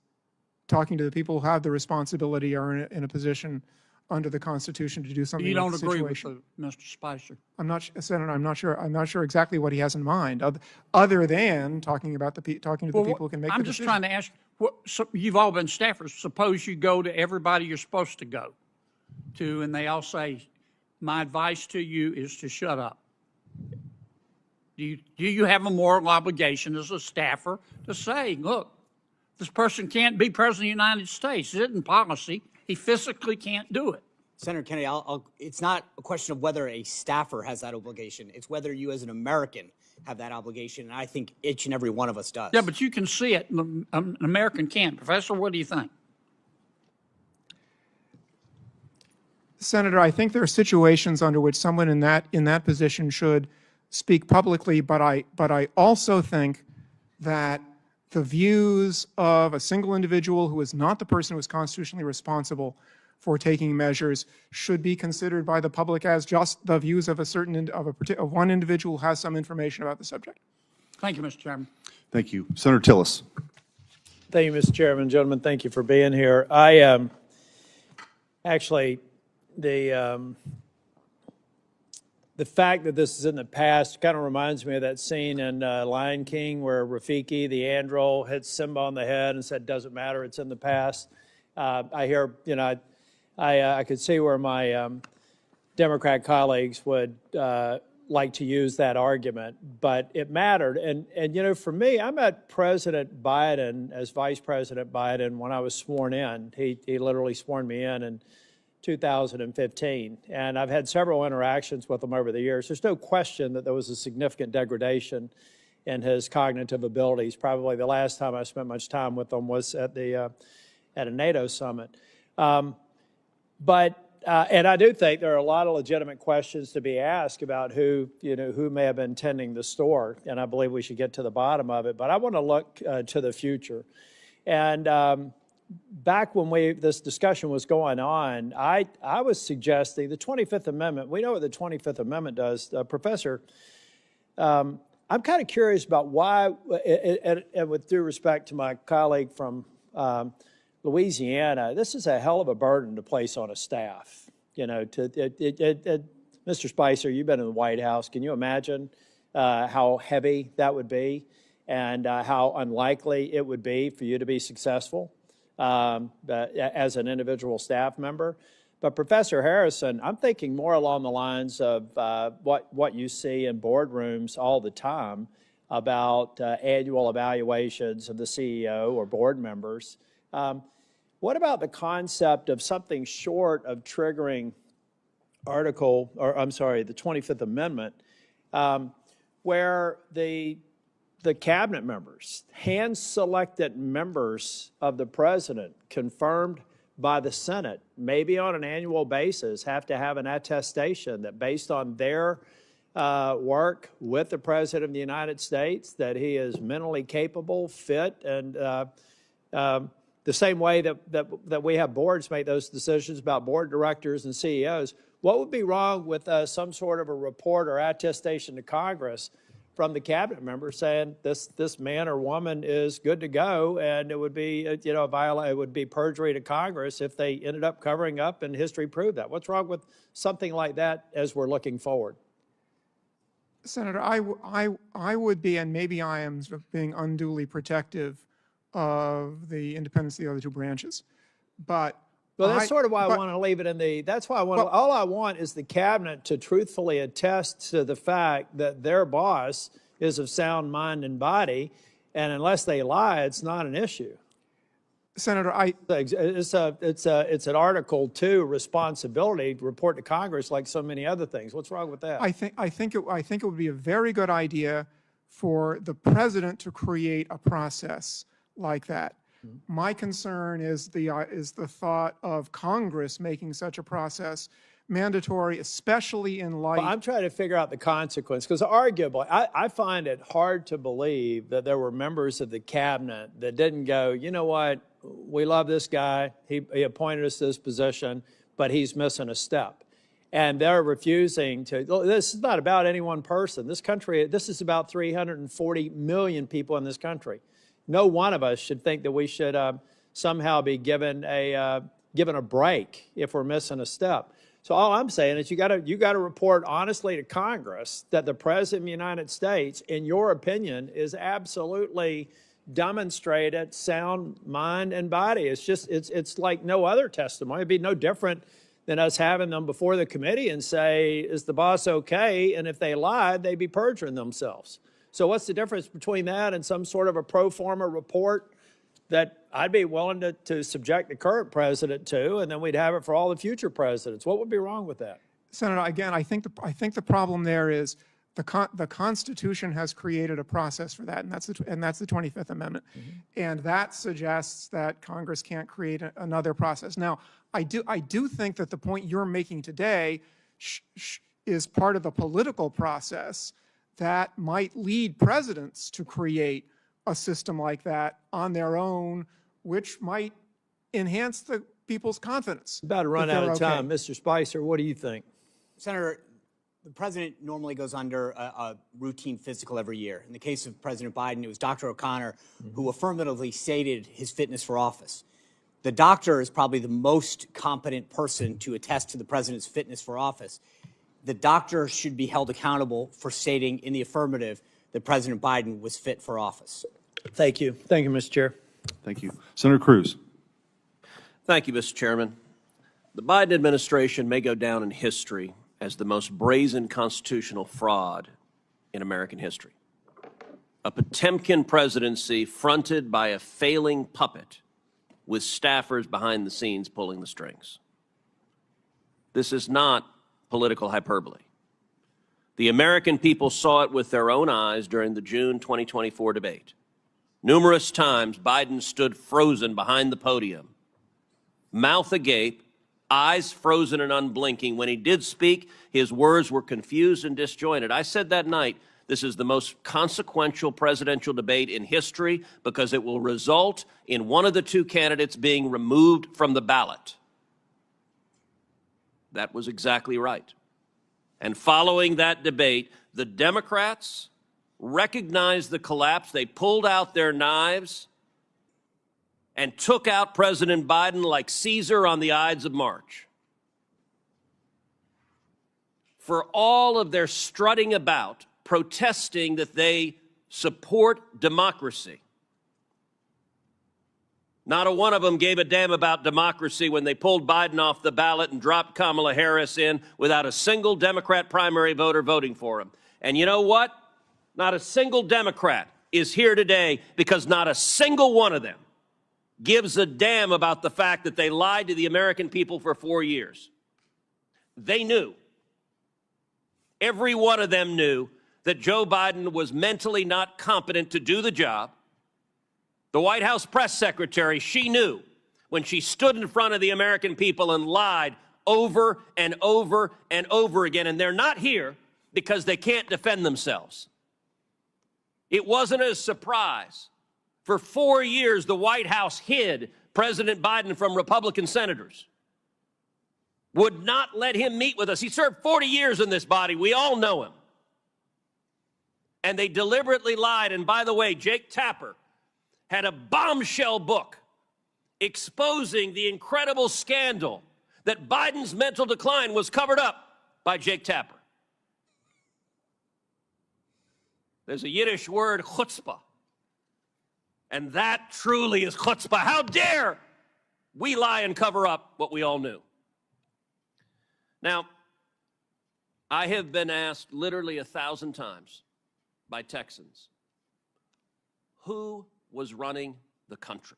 talking to the people who have the responsibility or in a position under the Constitution to do something. You don't with the agree with situation. Mr. Spicer? Senator, I'm not sure exactly what he has in mind, other than talking to the people who can make the decision. I'm just trying to ask. You've all been staffers. Suppose you go to everybody you're supposed to go to, and they all say, "My advice to you is to shut up." Do you have a moral obligation as a staffer to say, look, this person can't be president of the United States. It isn't policy. He physically can't do it. Senator Kennedy, it's not a question of whether a staffer has that obligation. It's whether you as an American have that obligation, and I think each and every one of us does. Yeah, but you can see it. An American can't. Professor, what do you think? Senator, I think there are situations under which someone in that position should speak publicly, but I also think that the views of a single individual who is not the person who is constitutionally responsible for taking measures should be considered by the public as just the views of of one individual who has some information about the subject. Thank you, Mr. Chairman. Thank you. Senator Tillis. Thank you, Mr. Chairman. Gentlemen, thank you for being here. I actually, the fact that this is in the past kind of reminds me of that scene in Lion King where Rafiki, the andro, hit Simba on the head and said, "Doesn't matter, it's in the past." I hear, I could see where my Democrat colleagues would like to use that argument, but it mattered. And for me, I met President Biden as Vice President Biden when I was sworn in. He literally sworn me in 2015, and I've had several interactions with him over the years. There's no question that there was a significant degradation in his cognitive abilities. Probably the last time I spent much time with him was at a NATO summit. And I do think there are a lot of legitimate questions to be asked about who may have been tending the store, and I believe we should get to the bottom of it. But I want to look to the future. And back when this discussion was going on, I was suggesting the 25th Amendment. We know what the 25th Amendment does. Professor, I'm kind of curious about why, and with due respect to my colleague from Louisiana, this is a hell of a burden to place on a staff. Mr. Spicer, you've been in the White House. Can you imagine how heavy that would be and how unlikely it would be for you to be successful as an individual staff member? But Professor Harrison, I'm thinking more along the lines of what you see in boardrooms all the time about annual evaluations of the CEO or board members. What about the concept of something short of triggering the 25th Amendment, where the cabinet members, hand-selected members of the president, confirmed by the Senate, maybe on an annual basis, have to have an attestation that based on their work with the President of the United States, that he is mentally capable, fit, and the same way that we have boards make those decisions about board directors and CEOs. What would be wrong with some sort of a report or attestation to Congress from the cabinet member saying this man or woman is good to go, and it would be it would be perjury to Congress if they ended up covering up and history proved that? What's wrong with something like that as we're looking forward? Senator, I would be, and maybe I am being unduly protective of the independence of the other two branches, but well, that's sort of why I want to leave it in the. That's why all I want is the cabinet to truthfully attest to the fact that their boss is of sound mind and body, and unless they lie, it's not an issue. Senator, it's an Article 2 responsibility to report to Congress like so many other things. What's wrong with that? I think it would be a very good idea for the president to create a process like that. My concern is the thought of Congress making such a process mandatory, especially in light. Well, I'm trying to figure out the consequence, because arguably, I find it hard to believe that there were members of the cabinet that didn't go, you know what, we love this guy, he appointed us to this position, but he's missing a step. And they're refusing to. This is not about any one person. This country, this is about 340 million people in this country. No one of us should think that we should somehow be given a break if we're missing a step. So all I'm saying is you got to report honestly to Congress that the President of the United States, in your opinion, is absolutely demonstrated sound mind and body. It's like no other testimony. It'd be no different than us having them before the committee and say, is the boss okay? And if they lied, they'd be perjuring themselves. So what's the difference between that and some sort of a pro forma report that I'd be willing to subject the current president to, and then we'd have it for all the future presidents? What would be wrong with that? Senator, again, I think the problem there is the Constitution has created a process for that, and that's the 25th Amendment, and that suggests that Congress can't create another process. Now, I do think that the point you're making today is part of the political process that might lead presidents to create a system like that on their own, which might enhance the people's confidence. About to run that out they're of time. Mr. Spicer, what do you think? Senator, the president normally goes under a routine physical every year. In the case of President Biden, it was Dr. O'Connor who affirmatively stated his fitness for office. The doctor is probably the most competent person to attest to the president's fitness for office. The doctor should be held accountable for stating in the affirmative that President Biden was fit for office. Thank you. Thank you, Mr. Chair. Thank you. Senator Cruz. Thank you, Mr. Chairman. The Biden administration may go down in history as the most brazen constitutional fraud in American history. A Potemkin presidency fronted by a failing puppet with staffers behind the scenes pulling the strings. This is not political hyperbole. The American people saw it with their own eyes during the June 2024 debate. Numerous times, Biden stood frozen behind the podium, mouth agape, eyes frozen and unblinking. When he did speak, his words were confused and disjointed. I said that night, this is the most consequential presidential debate in history because it will result in one of the two candidates being removed from the ballot. That was exactly right. And following that debate, the Democrats recognized the collapse. They pulled out their knives and took out President Biden like Caesar on the Ides of March. For all of their strutting about, protesting that they support democracy, not a one of them gave a damn about democracy when they pulled Biden off the ballot and dropped Kamala Harris in without a single Democrat primary voter voting for him. And you know what? Not a single Democrat is here today because not a single one of them gives a damn about the fact that they lied to the American people for 4 years. They knew. Every one of them knew that Joe Biden was mentally not competent to do the job. The White House press secretary, she knew when she stood in front of the American people and lied over and over and over again. And they're not here because they can't defend themselves. It wasn't a surprise. For 4 years, the White House hid President Biden from Republican senators, would not let him meet with us. He served 40 years in this body. We all know him. And they deliberately lied. And by the way, Jake Tapper had a bombshell book exposing the incredible scandal that Biden's mental decline was covered up by Jake Tapper. There's a Yiddish word, chutzpah. And that truly is chutzpah. How dare we lie and cover up what we all knew? Now, I have been asked literally 1,000 times by Texans, who was running the country?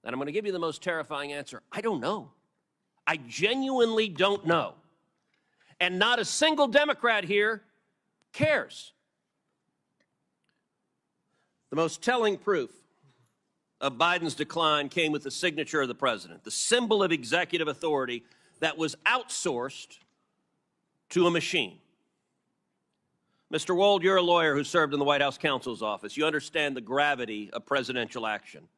And I'm going to give you the most terrifying answer. I don't know. I genuinely don't know. And not a single Democrat here cares. The most telling proof of Biden's decline came with the signature of the president, the symbol of executive authority that was outsourced to a machine. Mr. Wold, you're a lawyer who served in the White House counsel's office. You understand the gravity of presidential action.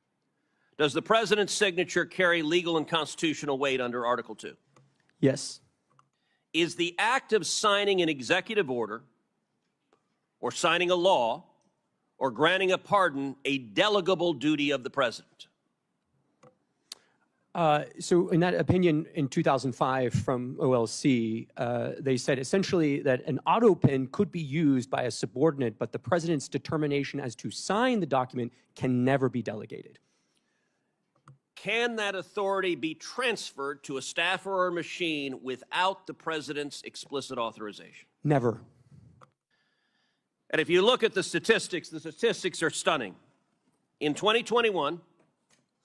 Does the president's signature carry legal and constitutional weight under Article 2? Yes. Is the act of signing an executive order or signing a law or granting a pardon a delegable duty of the president? So in that opinion in 2005 from OLC, they said essentially that an auto pen could be used by a subordinate, but the president's determination as to sign the document can never be delegated. Can that authority be transferred to a staffer or a machine without the president's explicit authorization? Never. And if you look at the statistics are stunning. In 2021,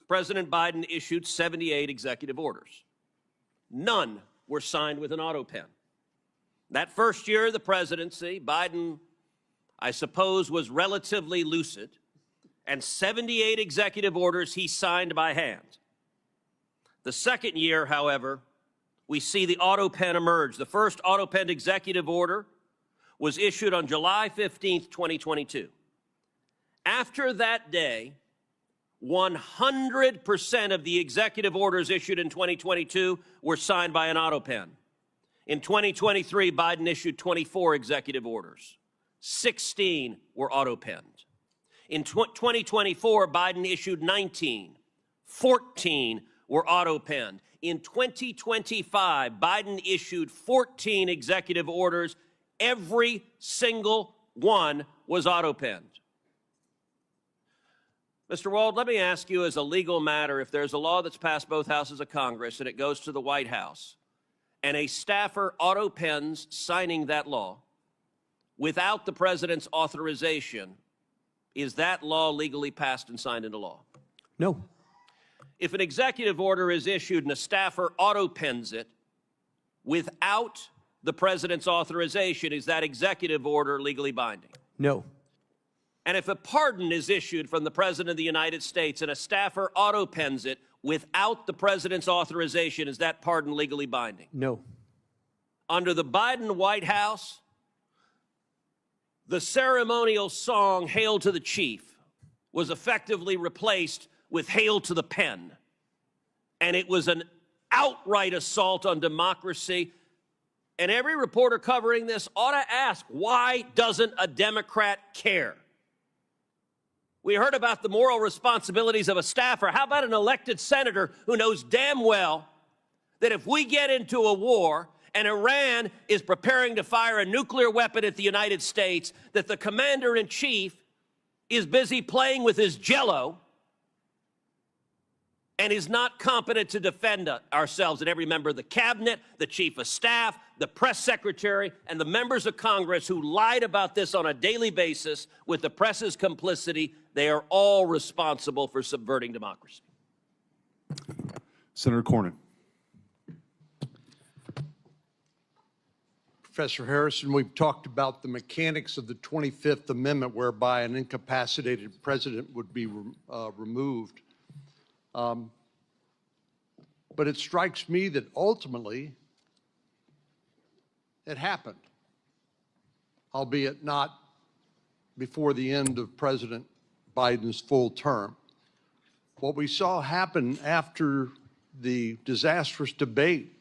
President Biden issued 78 executive orders. None were signed with an auto pen. That first year of the presidency, Biden, I suppose, was relatively lucid, and 78 executive orders he signed by hand. The second year, however, we see the auto pen emerge. The first auto pen executive order was issued on July 15th, 2022. After that day, 100% of the executive orders issued in 2022 were signed by an auto pen. In 2023, Biden issued 24 executive orders. 16 were auto penned. In 2024, Biden issued 19. 14 were auto penned. In 2025, Biden issued 14 executive orders. Every single one was auto penned. Mr. Wald, let me ask you as a legal matter, if there's a law that's passed both houses of Congress and it goes to the White House, and a staffer auto pens signing that law without the president's authorization, is that law legally passed and signed into law? No. If an executive order is issued and a staffer auto pens it without the president's authorization, is that executive order legally binding? No. And if a pardon is issued from the President of the United States and a staffer auto pens it without the president's authorization, is that pardon legally binding? No. Under the Biden White House, the ceremonial song, Hail to the Chief, was effectively replaced with Hail to the Pen. And it was an outright assault on democracy. And every reporter covering this ought to ask, why doesn't a Democrat care? We heard about the moral responsibilities of a staffer. How about an elected senator who knows damn well that if we get into a war and Iran is preparing to fire a nuclear weapon at the United States, that the commander-in-chief is busy playing with his Jell-O and is not competent to defend ourselves? And every member of the cabinet, the chief of staff, the press secretary, and the members of Congress who lied about this on a daily basis with the press's complicity, they are all responsible for subverting democracy. Senator Cornyn. Professor Harrison, we've talked about the mechanics of the 25th Amendment, whereby an incapacitated president would be removed. But it strikes me that ultimately it happened, albeit not before the end of President Biden's full term. What we saw happen after the disastrous debate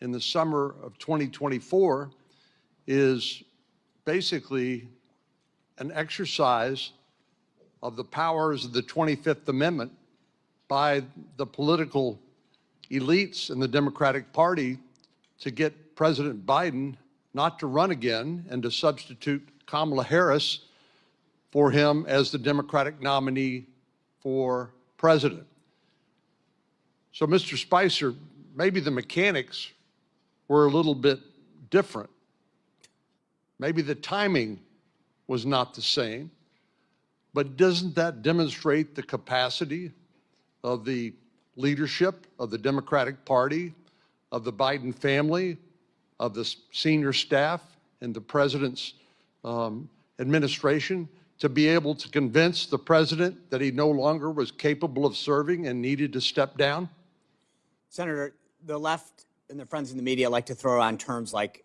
in the summer of 2024 is basically an exercise of the powers of the 25th Amendment by the political elites in the Democratic Party to get President Biden not to run again and to substitute Kamala Harris for him as the Democratic nominee for president. So, Mr. Spicer, maybe the mechanics were a little bit different. Maybe the timing was not the same, but doesn't that demonstrate the capacity of the leadership of the Democratic Party, of the Biden family, of the senior staff and the president's administration to be able to convince the president that he no longer was capable of serving and needed to step down? Senator, the left and their friends in the media like to throw around terms like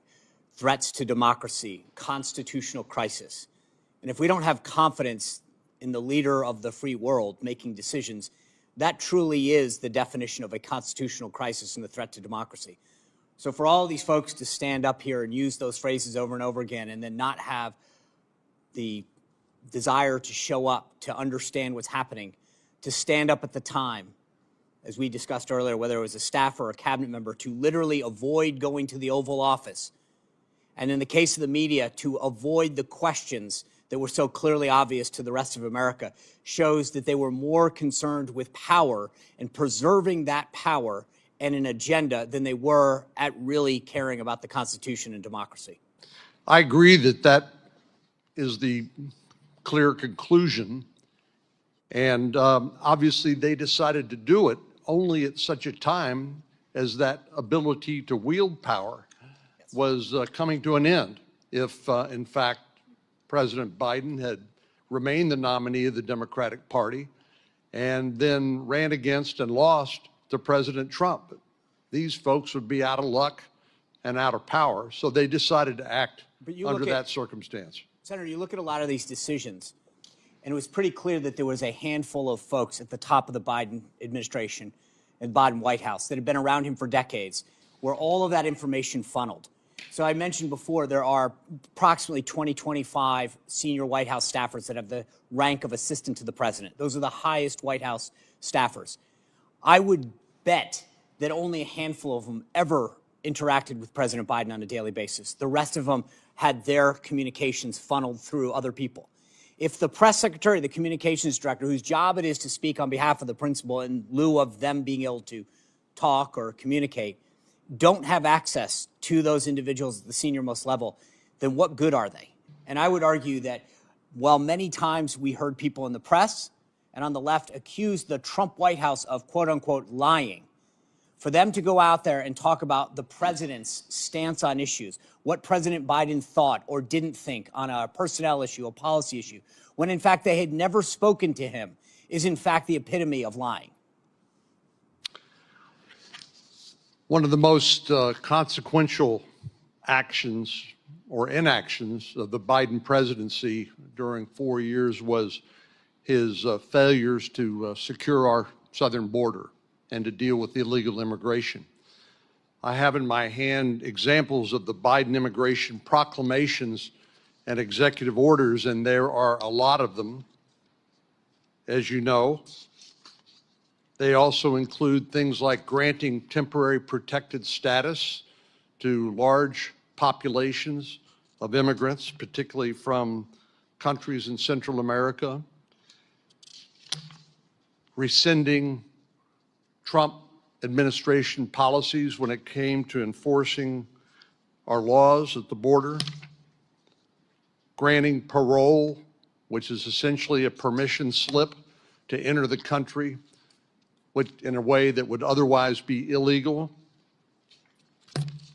threats to democracy, constitutional crisis. And if we don't have confidence in the leader of the free world making decisions, that truly is the definition of a constitutional crisis and a threat to democracy. So for all these folks to stand up here and use those phrases over and over again and then not have the desire to show up, to understand what's happening, to stand up at the time, as we discussed earlier, whether it was a staffer or a cabinet member, to literally avoid going to the Oval Office. And in the case of the media, to avoid the questions that were so clearly obvious to the rest of America, shows that they were more concerned with power and preserving that power and an agenda than they were at really caring about the Constitution and democracy. I agree that that is the clear conclusion. And obviously they decided to do it only at such a time as that ability to wield power was coming to an end. If, in fact, President Biden had remained the nominee of the Democratic Party and then ran against and lost to President Trump, these folks would be out of luck and out of power. So they decided to act under that circumstance. Senator, you look at a lot of these decisions, And it was pretty clear that there was a handful of folks at the top of the Biden administration and Biden White House that had been around him for decades, where all of that information funneled. So I mentioned before, there are approximately 25 senior White House staffers that have the rank of assistant to the president. Those are the highest White House staffers. I would bet that only a handful of them ever interacted with President Biden on a daily basis. The rest of them had their communications funneled through other people. If the press secretary, the communications director, whose job it is to speak on behalf of the principal in lieu of them being able to talk or communicate, don't have access to those individuals at the senior-most level, then what good are they? And I would argue that while many times we heard people in the press and on the left accuse the Trump White House of quote-unquote lying, for them to go out there and talk about the president's stance on issues, what President Biden thought or didn't think on a personnel issue, a policy issue, when in fact they had never spoken to him, is in fact the epitome of lying. One of the most consequential actions or inactions of the Biden presidency during 4 years was his failures to secure our southern border and to deal with illegal immigration. I have in my hand examples of the Biden immigration proclamations and executive orders, and there are a lot of them, as you know. They also include things like granting temporary protected status to large populations of immigrants, particularly from countries in Central America, rescinding Trump administration policies when it came to enforcing our laws at the border, granting parole, which is essentially a permission slip to enter the country in a way that would otherwise be illegal.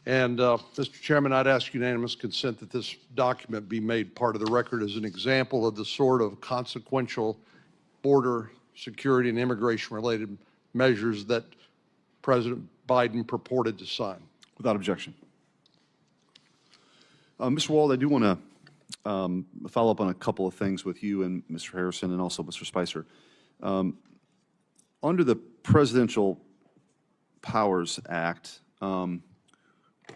And Mr. Chairman, I'd ask unanimous consent that this document be made part of the record as an example of the sort of consequential border security and immigration-related measures that President Biden purported to sign. Without objection. Mr. Wald, I do want to follow up on a couple of things with you and Mr. Harrison and also Mr. Spicer. Under the Presidential Powers Act,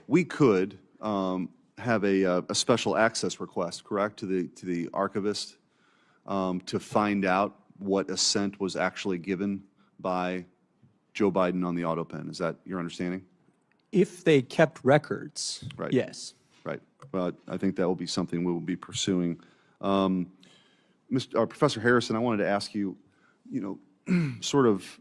we could have a special access request, correct, to the archivist to find out what assent was actually given by Joe Biden on the auto pen. Is that your understanding? If they kept records, right. Yes. Right. Well, I think that will be something we will be pursuing. Professor Harrison, I wanted to ask you, sort of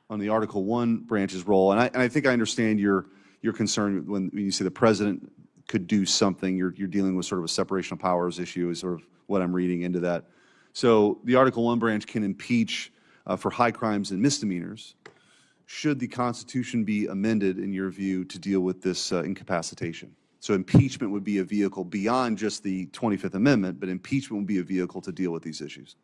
on the Article 1 branch's role, and I think I understand your concern when you say the president could do something. You're dealing with sort of a separation of powers issue is sort of what I'm reading into that. So the Article 1 branch can impeach for high crimes and misdemeanors. Should the Constitution be amended, in your view, to deal with this incapacitation? So impeachment would be a vehicle beyond just the 25th Amendment, but impeachment would be a vehicle to deal with these issues.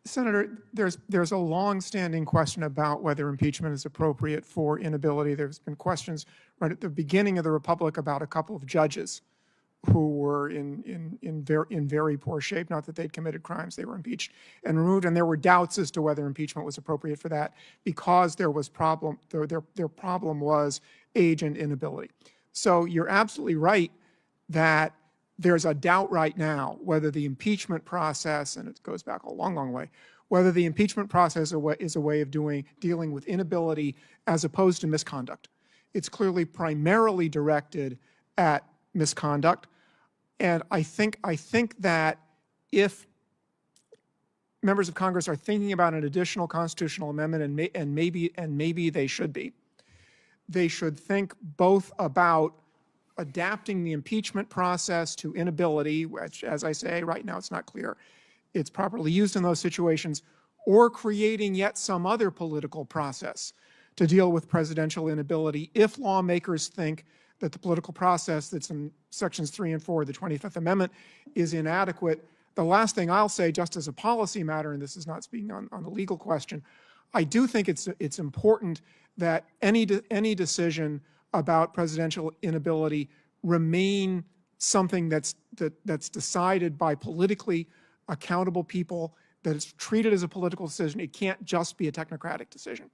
Senator, there's a long-standing question about whether impeachment is appropriate for inability. There's been questions right at the beginning of the Republic about a couple of judges who were in very poor shape. Not that they'd committed crimes; they were impeached and removed. And there were doubts as to whether impeachment was appropriate for that because there was their problem was age and inability. So you're absolutely right that there's a doubt right now whether the impeachment process, and it goes back a long, long way, whether the impeachment process is a way of dealing with inability as opposed to misconduct. It's clearly primarily directed at misconduct, and I think that if members of Congress are thinking about an additional constitutional amendment, and maybe they should be, they should think both about adapting the impeachment process to inability, which, as I say, right now it's not clear it's properly used in those situations, or creating yet some other political process to deal with presidential inability if lawmakers think that the political process that's in Sections 3 and 4 of the 25th Amendment is inadequate. The last thing I'll say, just as a policy matter, and this is not speaking on the legal question, I do think it's important that any decision about presidential inability remain something that's decided by politically accountable people, that it's treated as a political decision. It can't just be a technocratic decision.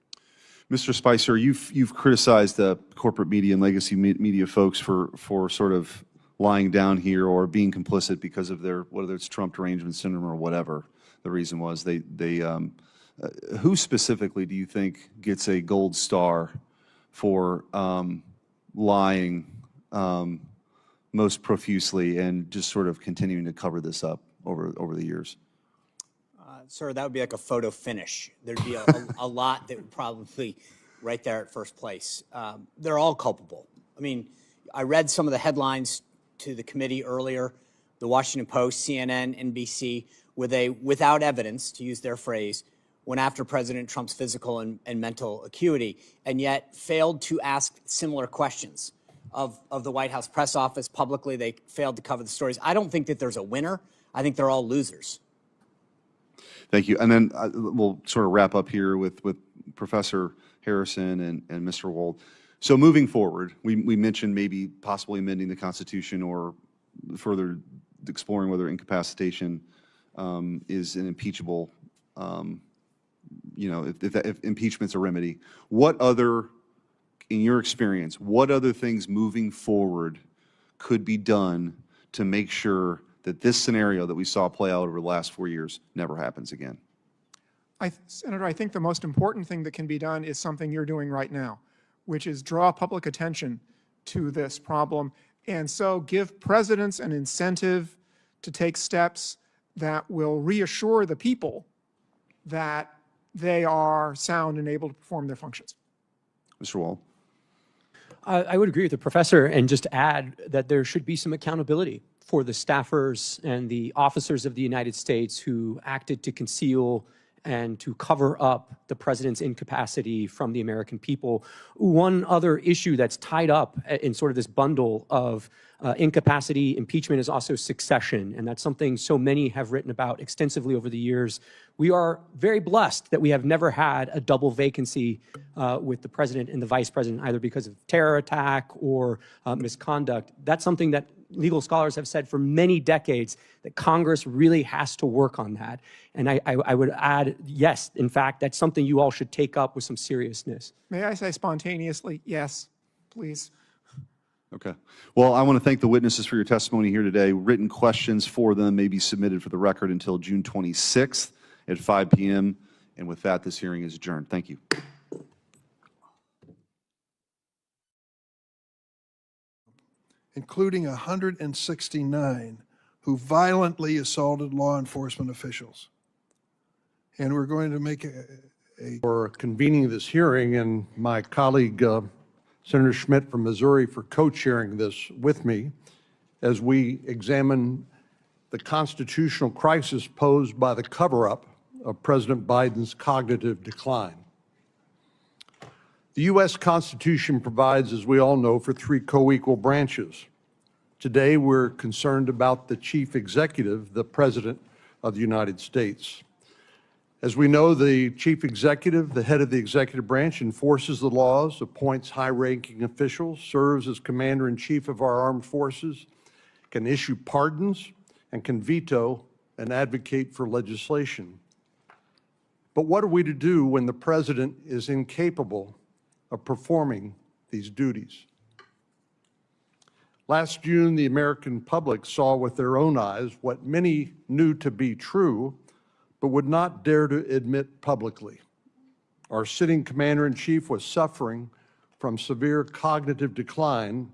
Mr. Spicer, you've criticized the corporate media and legacy media folks for sort of lying down here or being complicit because of their, whether it's Trump derangement syndrome or whatever the reason was. Who specifically do you think gets a gold star for lying most profusely and just sort of continuing to cover this up over the years? Sir, that would be like a photo finish. There'd be a lot that would probably right there at first place. They're all culpable. I mean, I read some of the headlines to the committee earlier, the Washington Post, CNN, NBC, where they, without evidence, to use their phrase, went after President Trump's physical and mental acuity, and yet failed to ask similar questions of the White House press office publicly. They failed to cover the stories. I don't think that there's a winner. I think they're all losers. Thank you. And then we'll sort of wrap up here with Professor Harrison and Mr. Wold. So moving forward, we mentioned maybe possibly amending the Constitution or further exploring whether incapacitation is an impeachable, if impeachment's a remedy. What other, in your experience, what other things moving forward could be done to make sure that this scenario that we saw play out over the last 4 years never happens again? Senator, I think the most important thing that can be done is something you're doing right now, which is draw public attention to this problem, and so give presidents an incentive to take steps that will reassure the people that they are sound and able to perform their functions. Mr. Wall. I would agree with the professor and just add that there should be some accountability for the staffers and the officers of the United States who acted to conceal and to cover up the president's incapacity from the American people. One other issue that's tied up in sort of this bundle of incapacity, impeachment, is also succession, and that's something so many have written about extensively over the years. We are very blessed that we have never had a double vacancy with the president and the vice president, either because of terror attack or misconduct. That's something that legal scholars have said for many decades, that Congress really has to work on that. And I would add, yes, in fact, that's something you all should take up with some seriousness. May I say spontaneously, yes, please? Okay. Well, I want to thank the witnesses for your testimony here today. Written questions for them may be submitted for the record until June 26th at 5 p.m. And with that, this hearing is adjourned. Thank you. Including 169 who violently assaulted law enforcement officials. And we're going to make for convening this hearing, and my colleague, Senator Schmidt from Missouri, for co-chairing this with me as we examine the constitutional crisis posed by the cover-up of President Biden's cognitive decline. The U.S. Constitution provides, as we all know, for 3 co-equal branches. Today, we're concerned about the chief executive, the President of the United States. As we know, the chief executive, the head of the executive branch, enforces the laws, appoints high-ranking officials, serves as commander-in-chief of our armed forces, can issue pardons, and can veto and advocate for legislation. But what are we to do when the president is incapable of performing these duties? Last June, the American public saw with their own eyes what many knew to be true, but would not dare to admit publicly. Our sitting commander-in-chief was suffering from severe cognitive decline,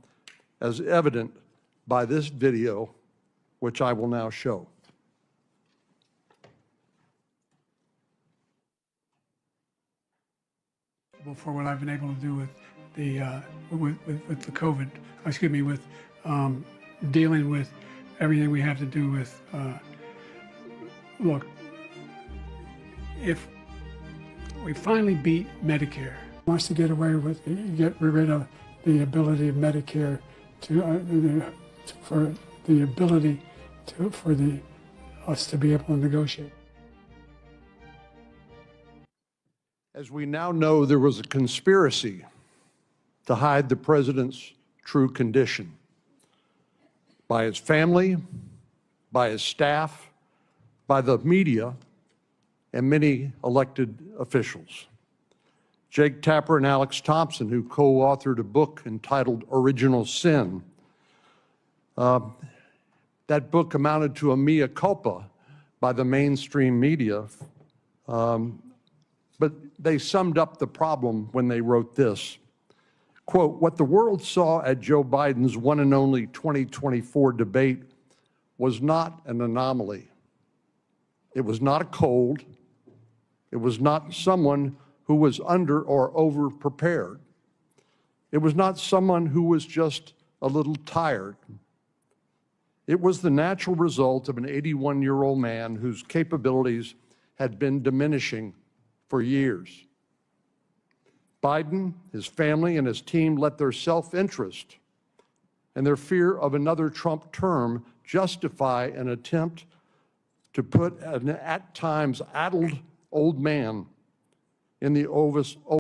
as evident by this video, which I will now show. For what I've been able to do with the with the COVID, with dealing with everything we have to do with. Look, if we finally beat Medicare, wants to get rid of the ability of Medicare for us to be able to negotiate. As we now know, there was a conspiracy to hide the president's true condition by his family, by his staff, by the media and many elected officials. Jake Tapper and Alex Thompson, who co-authored a book entitled Original Sin. That book amounted to a mea culpa by the mainstream media, but they summed up the problem when they wrote this. Quote, what the world saw at Joe Biden's one and only 2024 debate was not an anomaly. It was not a cold. It was not someone who was under or over prepared. It was not someone who was just a little tired. It was the natural result of an 81-year-old man whose capabilities had been diminishing for years. Biden, his family, and his team let their self-interest and their fear of another Trump term justify an attempt to put an at times addled old man in the Oval